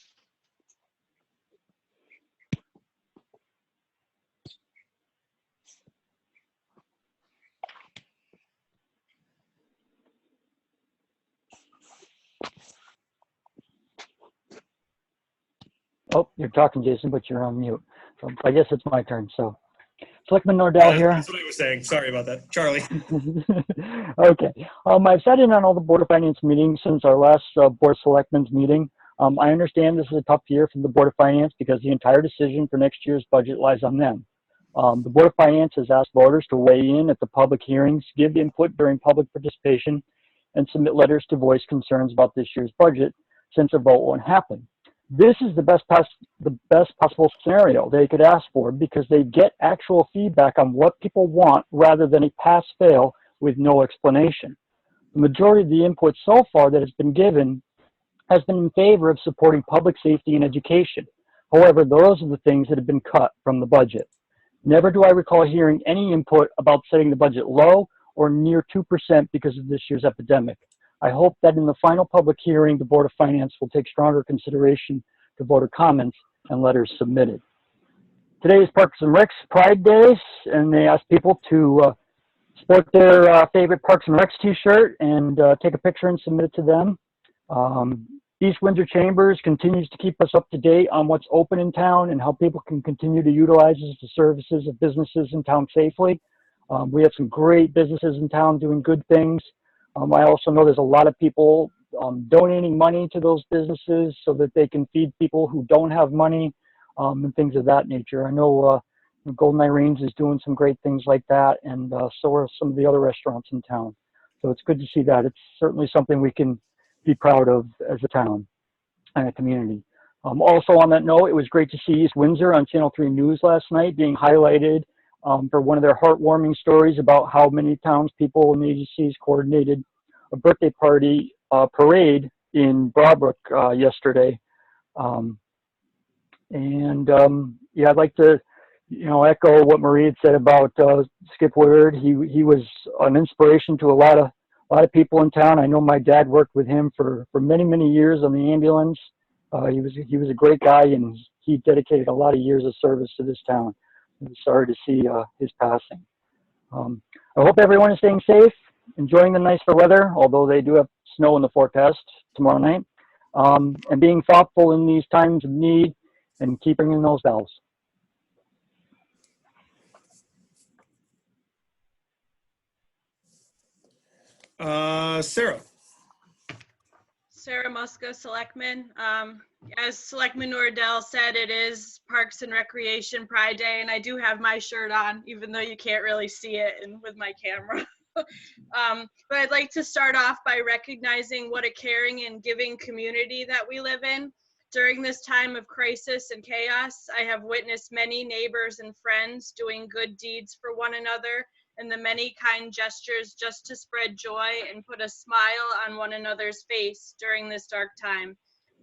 Speaker 6: Oh, you're talking, Jason, but you're on mute. So I guess it's my turn. So Selectman Nordell here.
Speaker 1: That's what I was saying. Sorry about that. Charlie.
Speaker 6: Okay. I've sat in on all the Board of Finance meetings since our last Board of Selectmen's meeting. I understand this is a tough year for the Board of Finance because the entire decision for next year's budget lies on them. The Board of Finance has asked voters to weigh in at the public hearings, give input during public participation, and submit letters to voice concerns about this year's budget since a vote won't happen. This is the best possible scenario they could ask for because they get actual feedback on what people want rather than a pass-fail with no explanation. The majority of the input so far that has been given has been in favor of supporting public safety and education. However, those are the things that have been cut from the budget. Never do I recall hearing any input about setting the budget low or near 2% because of this year's epidemic. I hope that in the final public hearing, the Board of Finance will take stronger consideration to voter comments and letters submitted. Today is Parks and Recs Pride Days, and they ask people to sport their favorite Parks and Recs t-shirt and take a picture and submit it to them. East Windsor Chambers continues to keep us up to date on what's open in town and how people can continue to utilize the services of businesses in town safely. We have some great businesses in town doing good things. I also know there's a lot of people donating money to those businesses so that they can feed people who don't have money and things of that nature. I know Golden Irene's is doing some great things like that, and so are some of the other restaurants in town. So it's good to see that. It's certainly something we can be proud of as a town and a community. Also on that note, it was great to see East Windsor on Channel 3 News last night being highlighted for one of their heartwarming stories about how many townspeople and agencies coordinated a birthday party parade in Broadbrook yesterday. Yeah, I'd like to, echo what Marie had said about Skip Willard. He was an inspiration to a lot of people in town. I know my dad worked with him for many, many years on the ambulance. He was a great guy, and he dedicated a lot of years of service to this town. I'm sorry to see his passing. I hope everyone is staying safe, enjoying the nicer weather, although they do have snow in the forecast tomorrow night, and being thoughtful in these times of need and keeping in those bells.
Speaker 1: Sarah.
Speaker 5: Sarah Muska, Selectmen. As Selectman Nordell said, it is Parks and Recreation Pride Day, and I do have my shirt on, even though you can't really see it with my camera. But I'd like to start off by recognizing what a caring and giving community that we live in. During this time of crisis and chaos, I have witnessed many neighbors and friends doing good deeds for one another, and the many kind gestures just to spread joy and put a smile on one another's face during this dark time.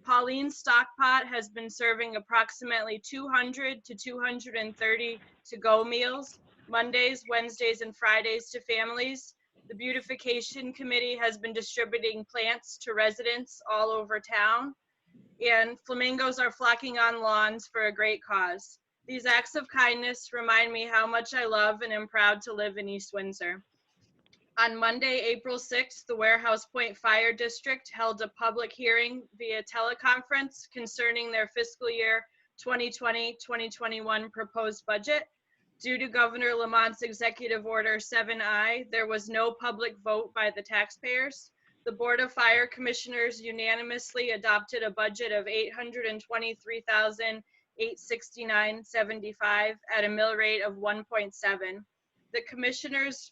Speaker 5: Pauline Stockpot has been serving approximately 200 to 230 to-go meals, Mondays, Wednesdays, and Fridays to families. The Beautification Committee has been distributing plants to residents all over town, and flamingos are flocking on lawns for a great cause. These acts of kindness remind me how much I love and am proud to live in East Windsor. On Monday, April 6th, the Warehouse Point Fire District held a public hearing via teleconference concerning their fiscal year 2020-2021 proposed budget. Due to Governor Lamont's Executive Order 7I, there was no public vote by the taxpayers. The Board of Fire Commissioners unanimously adopted a budget of $823,869.75 at a mill rate of 1.7. The commissioners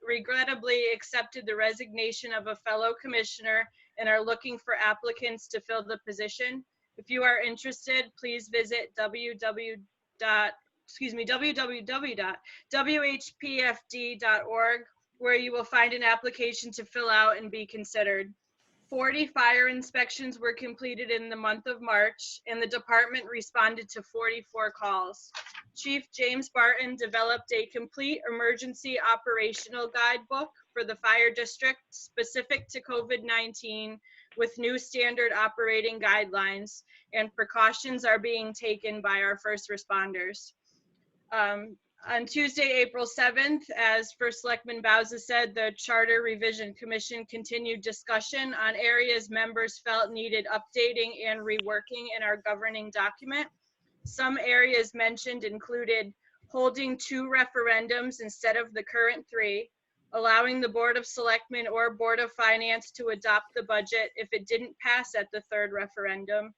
Speaker 5: regrettably accepted the resignation of a fellow commissioner and are looking for applicants to fill the position. If you are interested, please visit www.whpfd.org, where you will find an application to fill out and be considered. 40 fire inspections were completed in the month of March, and the department responded to 44 calls. Chief James Barton developed a complete emergency operational guidebook for the fire district specific to COVID-19 with new standard operating guidelines, and precautions are being taken by our first responders. On Tuesday, April 7th, as First Selectman Bowser said, the Charter Revision Commission continued discussion on areas members felt needed updating and reworking in our governing document. Some areas mentioned included holding 2 referendums instead of the current 3, allowing the Board of Selectmen or Board of Finance to adopt the budget if it didn't pass at the 3rd referendum,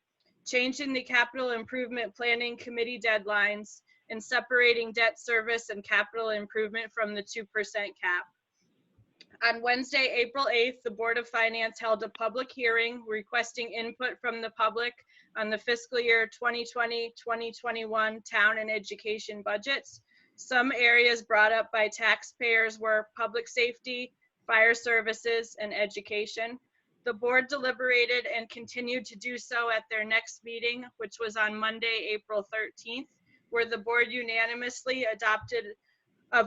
Speaker 5: changing the Capital Improvement Planning Committee deadlines, and separating debt service and capital improvement from the 2% cap. On Wednesday, April 8th, the Board of Finance held a public hearing requesting input from the public on the fiscal year 2020-2021 town and education budgets. Some areas brought up by taxpayers were public safety, fire services, and education. The board deliberated and continued to do so at their next meeting, which was on Monday, April 13th, where the board unanimously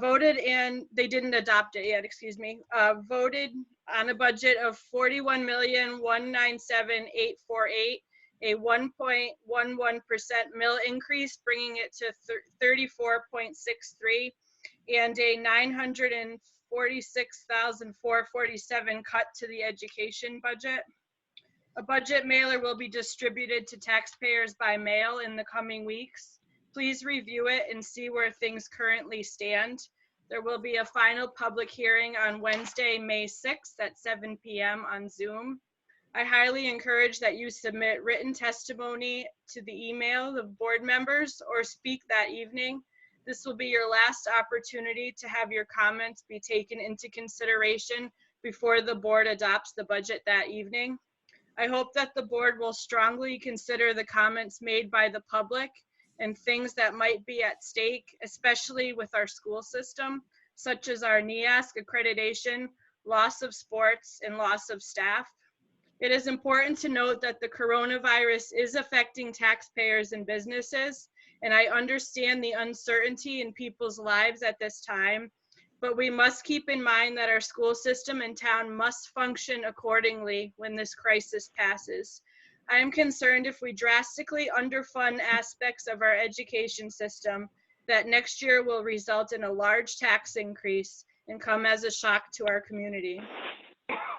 Speaker 5: voted, and they didn't adopt it yet, excuse me, voted on a budget of $41,197,848, a 1.11% mill increase, bringing it to 34.63, and a $946,447 cut to the education budget. A budget mailer will be distributed to taxpayers by mail in the coming weeks. Please review it and see where things currently stand. There will be a final public hearing on Wednesday, May 6th at 7 p.m. on Zoom. I highly encourage that you submit written testimony to the email of board members or speak that evening. This will be your last opportunity to have your comments be taken into consideration before the board adopts the budget that evening. I hope that the board will strongly consider the comments made by the public and things that might be at stake, especially with our school system, such as our NEASC accreditation, loss of sports, and loss of staff. It is important to note that the coronavirus is affecting taxpayers and businesses, and I understand the uncertainty in people's lives at this time, but we must keep in mind that our school system and town must function accordingly when this crisis passes. I am concerned if we drastically underfund aspects of our education system, that next year will result in a large tax increase and come as a shock to our community.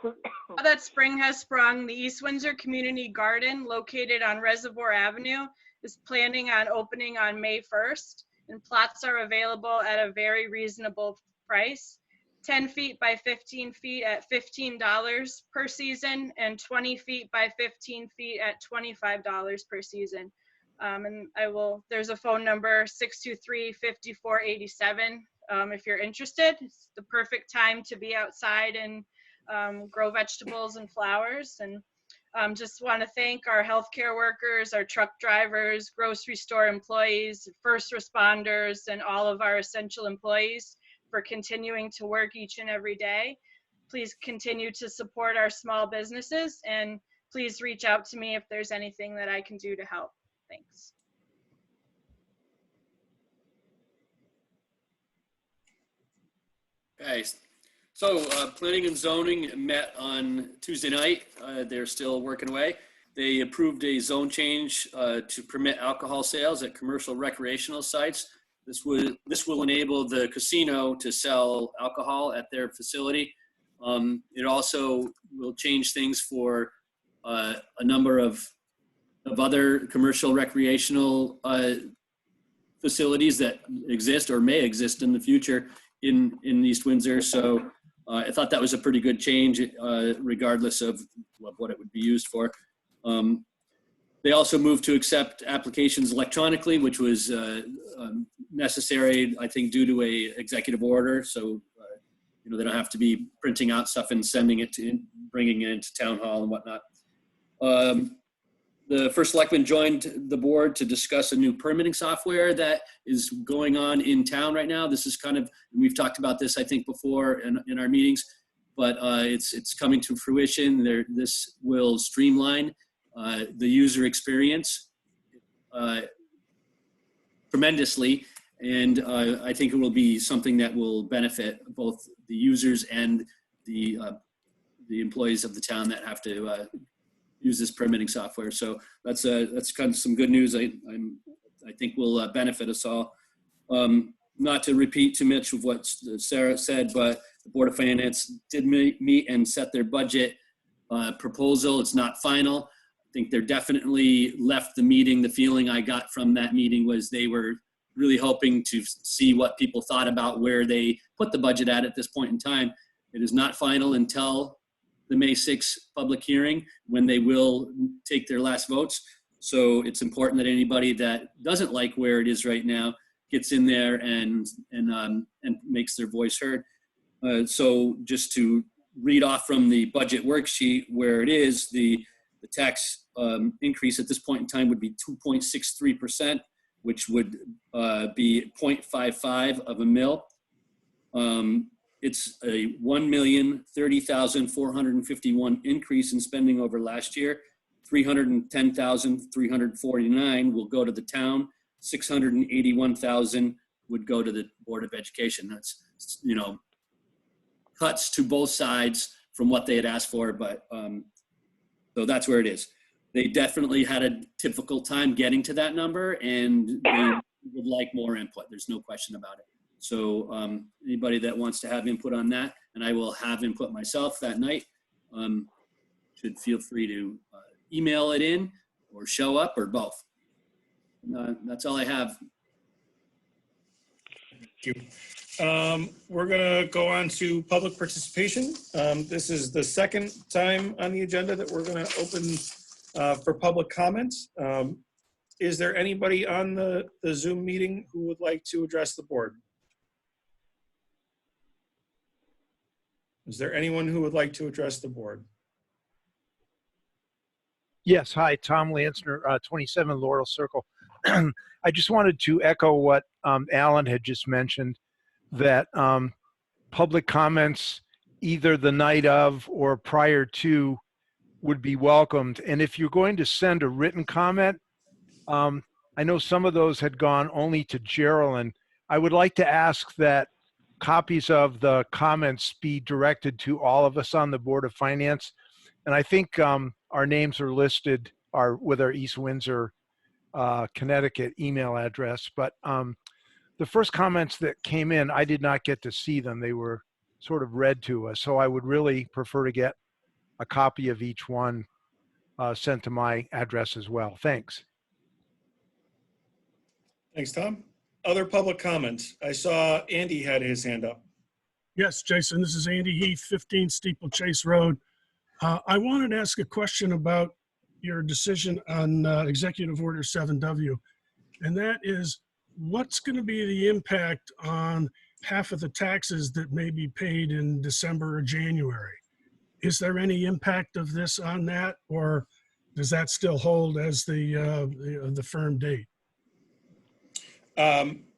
Speaker 5: Now that spring has sprung, the East Windsor Community Garden, located on Reservoir Avenue, is planning on opening on May 1st, and plots are available at a very reasonable price. 10 feet by 15 feet at $15 per season, and 20 feet by 15 feet at $25 per season. And there's a phone number, 623-5487. If you're interested, it's the perfect time to be outside and grow vegetables and flowers. And just want to thank our healthcare workers, our truck drivers, grocery store employees, first responders, and all of our essential employees for continuing to work each and every day. Please continue to support our small businesses, and please reach out to me if there's anything that I can do to help. Thanks.
Speaker 4: Okay, so planning and zoning met on Tuesday night. They're still working away. They approved a zone change to permit alcohol sales at commercial recreational sites. This will enable the casino to sell alcohol at their facility. It also will change things for a number of other commercial recreational facilities that exist or may exist in the future in East Windsor. So I thought that was a pretty good change, regardless of what it would be used for. They also moved to accept applications electronically, which was necessary, I think, due to a executive order. So, they don't have to be printing out stuff and sending it to, bringing it into town hall and whatnot. The first selectman joined the board to discuss a new permitting software that is going on in town right now. This is kind of, we've talked about this, I think, before in our meetings, but it's coming to fruition. This will streamline the user experience tremendously, and I think it will be something that will benefit both the users and the employees of the town that have to use this permitting software. So that's kind of some good news. I think will benefit us all. Not to repeat too much of what Sarah said, but the Board of Finance did meet and set their budget proposal. It's not final. I think they're definitely left the meeting. The feeling I got from that meeting was they were really hoping to see what people thought about where they put the budget at this point in time. It is not final until the May 6th public hearing, when they will take their last votes. So it's important that anybody that doesn't like where it is right now gets in there and makes their voice heard. So just to read off from the budget worksheet where it is, the tax increase at this point in time would be 2.63%, which would be 0.55 of a mil. It's a $1,030,451 increase in spending over last year. 310,349 will go to the town. 681,000 would go to the Board of Education. That's, cuts to both sides from what they had asked for, but so that's where it is. They definitely had a difficult time getting to that number, and they would like more input. There's no question about it. So anybody that wants to have input on that, and I will have input myself that night, should feel free to email it in or show up or both. That's all I have.
Speaker 1: Thank you. We're going to go on to public participation. This is the second time on the agenda that we're going to open for public comments. Is there anybody on the Zoom meeting who would like to address the board? Is there anyone who would like to address the board?
Speaker 7: Yes, hi, Tom Lansner, 27 Laurel Circle. I just wanted to echo what Alan had just mentioned, that public comments either the night of or prior to would be welcomed. And if you're going to send a written comment, I know some of those had gone only to Geraldine. I would like to ask that copies of the comments be directed to all of us on the Board of Finance. And I think our names are listed with our East Windsor, Connecticut email address. But the first comments that came in, I did not get to see them. They were sort of read to us. So I would really prefer to get a copy of each one sent to my address as well. Thanks.
Speaker 1: Thanks, Tom. Other public comments? I saw Andy had his hand up.
Speaker 8: Yes, Jason, this is Andy Heath, 15 Steeplechase Road. I wanted to ask a question about your decision on Executive Order 7W, and that is, what's going to be the impact on half of the taxes that may be paid in December or January? Is there any impact of this on that, or does that still hold as the firm date?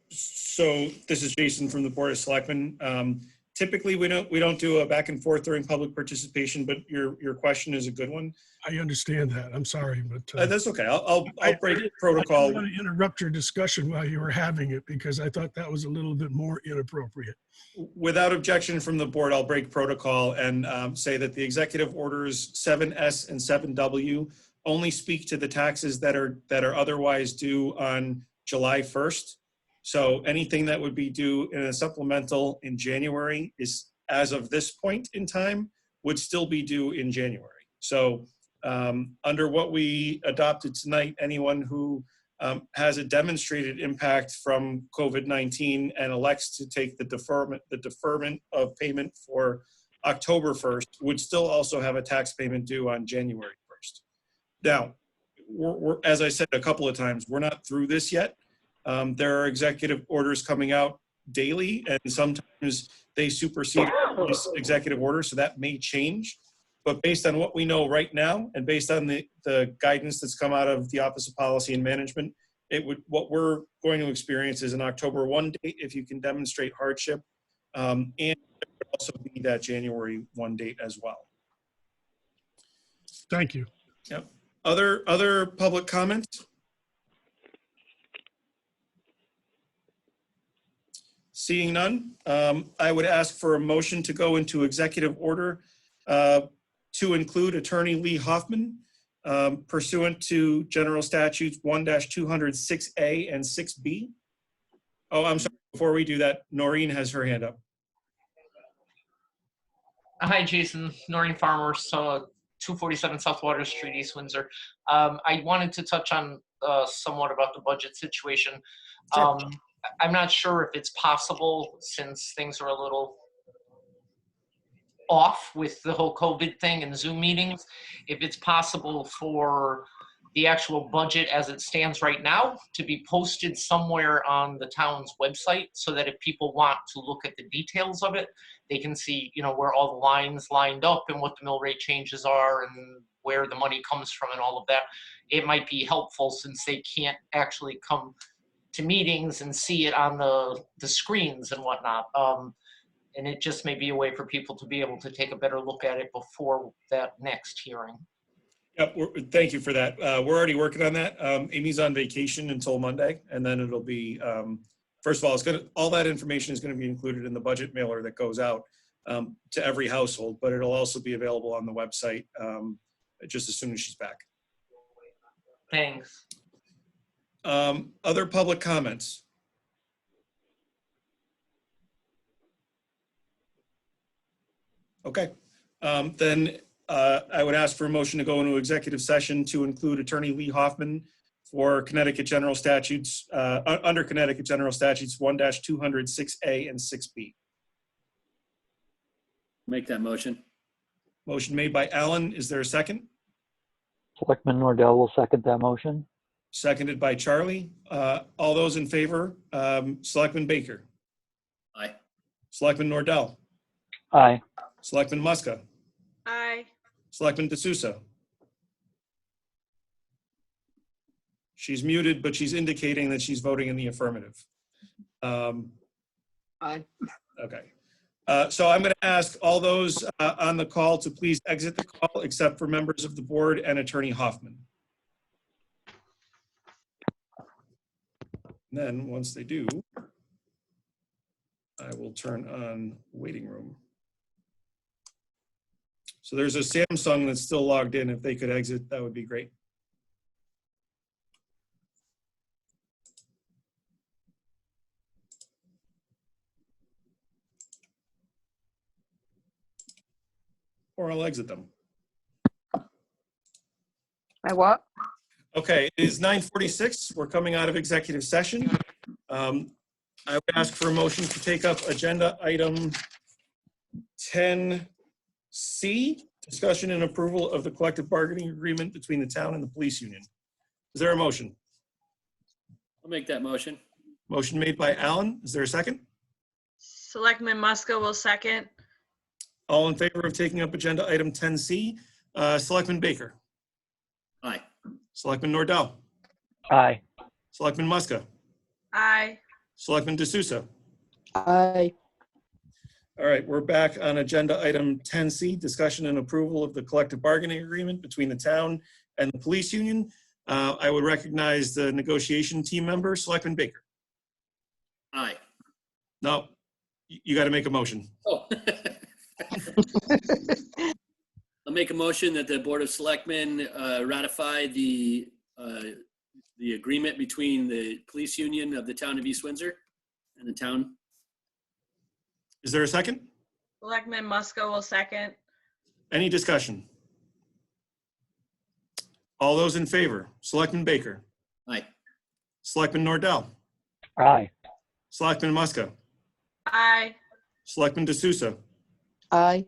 Speaker 1: So this is Jason from the Board of Selectmen. Typically, we don't do a back and forth during public participation, but your question is a good one.
Speaker 8: I understand that. I'm sorry, but
Speaker 1: That's okay. I'll break protocol.
Speaker 8: I didn't want to interrupt your discussion while you were having it because I thought that was a little bit more inappropriate.
Speaker 1: Without objection from the board, I'll break protocol and say that the executive orders 7S and 7W only speak to the taxes that are otherwise due on July 1st. So anything that would be due in a supplemental in January is, as of this point in time, would still be due in January. So under what we adopted tonight, anyone who has a demonstrated impact from COVID-19 and elects to take the deferment of payment for October 1st would still also have a tax payment due on January 1st. Now, we're, as I said a couple of times, we're not through this yet. There are executive orders coming out daily, and sometimes they supersede this executive order, so that may change. But based on what we know right now, and based on the guidance that's come out of the Office of Policy and Management, what we're going to experience is an October 1 date if you can demonstrate hardship, and there would also be that January 1 date as well.
Speaker 8: Thank you.
Speaker 1: Yep. Other public comments? Seeing none, I would ask for a motion to go into executive order to include Attorney Lee Hoffman pursuant to General Statutes 1-206A and 6B. Oh, I'm sorry. Before we do that, Noreen has her hand up.
Speaker 9: Hi, Jason. Noreen Farmer, so 247 South Water Street, East Windsor. I wanted to touch on somewhat about the budget situation.
Speaker 1: Sure.
Speaker 9: I'm not sure if it's possible, since things are a little off with the whole COVID thing and Zoom meetings, if it's possible for the actual budget as it stands right now to be posted somewhere on the town's website, so that if people want to look at the details of it, they can see, where all the lines lined up and what the mill rate changes are and where the money comes from and all of that. It might be helpful, since they can't actually come to meetings and see it on the screens and whatnot. And it just may be a way for people to be able to take a better look at it before that next hearing.
Speaker 1: Yep, thank you for that. We're already working on that. Amy's on vacation until Monday, and then it'll be, first of all, all that information is gonna be included in the budget mailer that goes out to every household, but it'll also be available on the website just as soon as she's back.
Speaker 9: Thanks.
Speaker 1: Other public comments? Okay, then I would ask for a motion to go into executive session to include Attorney Lee Hoffman for Connecticut General Statutes, under Connecticut General Statutes 1-200, 6A and 6B.
Speaker 4: Make that motion.
Speaker 1: Motion made by Alan. Is there a second?
Speaker 6: Selectman Nordell will second that motion.
Speaker 1: Seconded by Charlie. All those in favor, Selectman Baker,
Speaker 4: Aye.
Speaker 1: Selectman Nordell,
Speaker 6: Aye.
Speaker 1: Selectman Muska,
Speaker 5: Aye.
Speaker 1: Selectman D'Souza. She's muted, but she's indicating that she's voting in the affirmative.
Speaker 2: Aye.
Speaker 1: Okay. So I'm going to ask all those on the call to please exit the call except for members of the board and Attorney Hoffman. And then once they do, I will turn on waiting room. So there's a Samsung that's still logged in. If they could exit, that would be great. Or I'll exit them.
Speaker 2: My what?
Speaker 1: Okay, it is 9:46. We're coming out of executive session. I would ask for a motion to take up agenda item 10C, discussion and approval of the collective bargaining agreement between the town and the police union. Is there a motion?
Speaker 4: I'll make that motion.
Speaker 1: Motion made by Alan. Is there a second?
Speaker 5: Selectman Muska will second.
Speaker 1: All in favor of taking up agenda item 10C, Selectman Baker,
Speaker 4: Aye.
Speaker 1: Selectman Nordell,
Speaker 6: Aye.
Speaker 1: Selectman Muska,
Speaker 5: Aye.
Speaker 1: Selectman D'Souza.
Speaker 2: Aye.
Speaker 1: All right, we're back on agenda item 10C, discussion and approval of the collective bargaining agreement between the town and the police union. I would recognize the negotiation team member, Selectman Baker.
Speaker 4: Aye.
Speaker 1: No, you got to make a motion.
Speaker 4: Oh. I'll make a motion that the Board of Selectmen ratify the agreement between the police union of the town of East Windsor and the town.
Speaker 1: Is there a second?
Speaker 5: Selectman Muska will second.
Speaker 1: Any discussion? All those in favor, Selectman Baker,
Speaker 4: Aye.
Speaker 1: Selectman Nordell,
Speaker 6: Aye.
Speaker 1: Selectman Muska,
Speaker 5: Aye.
Speaker 1: Selectman D'Souza.
Speaker 2: Aye.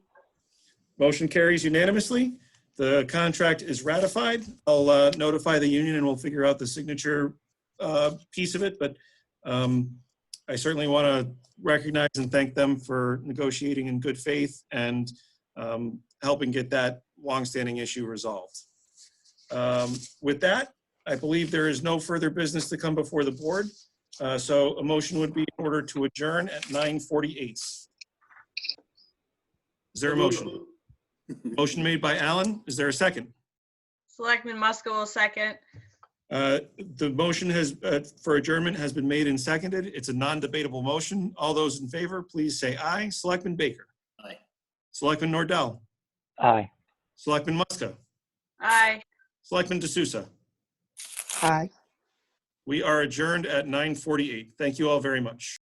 Speaker 1: Motion carries unanimously. The contract is ratified. I'll notify the union and we'll figure out the signature piece of it, but I certainly want to recognize and thank them for negotiating in good faith and helping get that longstanding issue resolved. With that, I believe there is no further business to come before the board. So a motion would be in order to adjourn at 9:48. Is there a motion? Motion made by Alan. Is there a second?
Speaker 5: Selectman Muska will second.
Speaker 1: The motion has, for adjournment has been made and seconded. It's a non-debatable motion. All those in favor, please say aye. Selectman Baker.
Speaker 4: Aye.
Speaker 1: Selectman Nordell.
Speaker 6: Aye.
Speaker 1: Selectman Muska.
Speaker 5: Aye.
Speaker 1: Selectman D'Souza.
Speaker 2: Aye.
Speaker 1: We are adjourned at 9:48. Thank you all very much.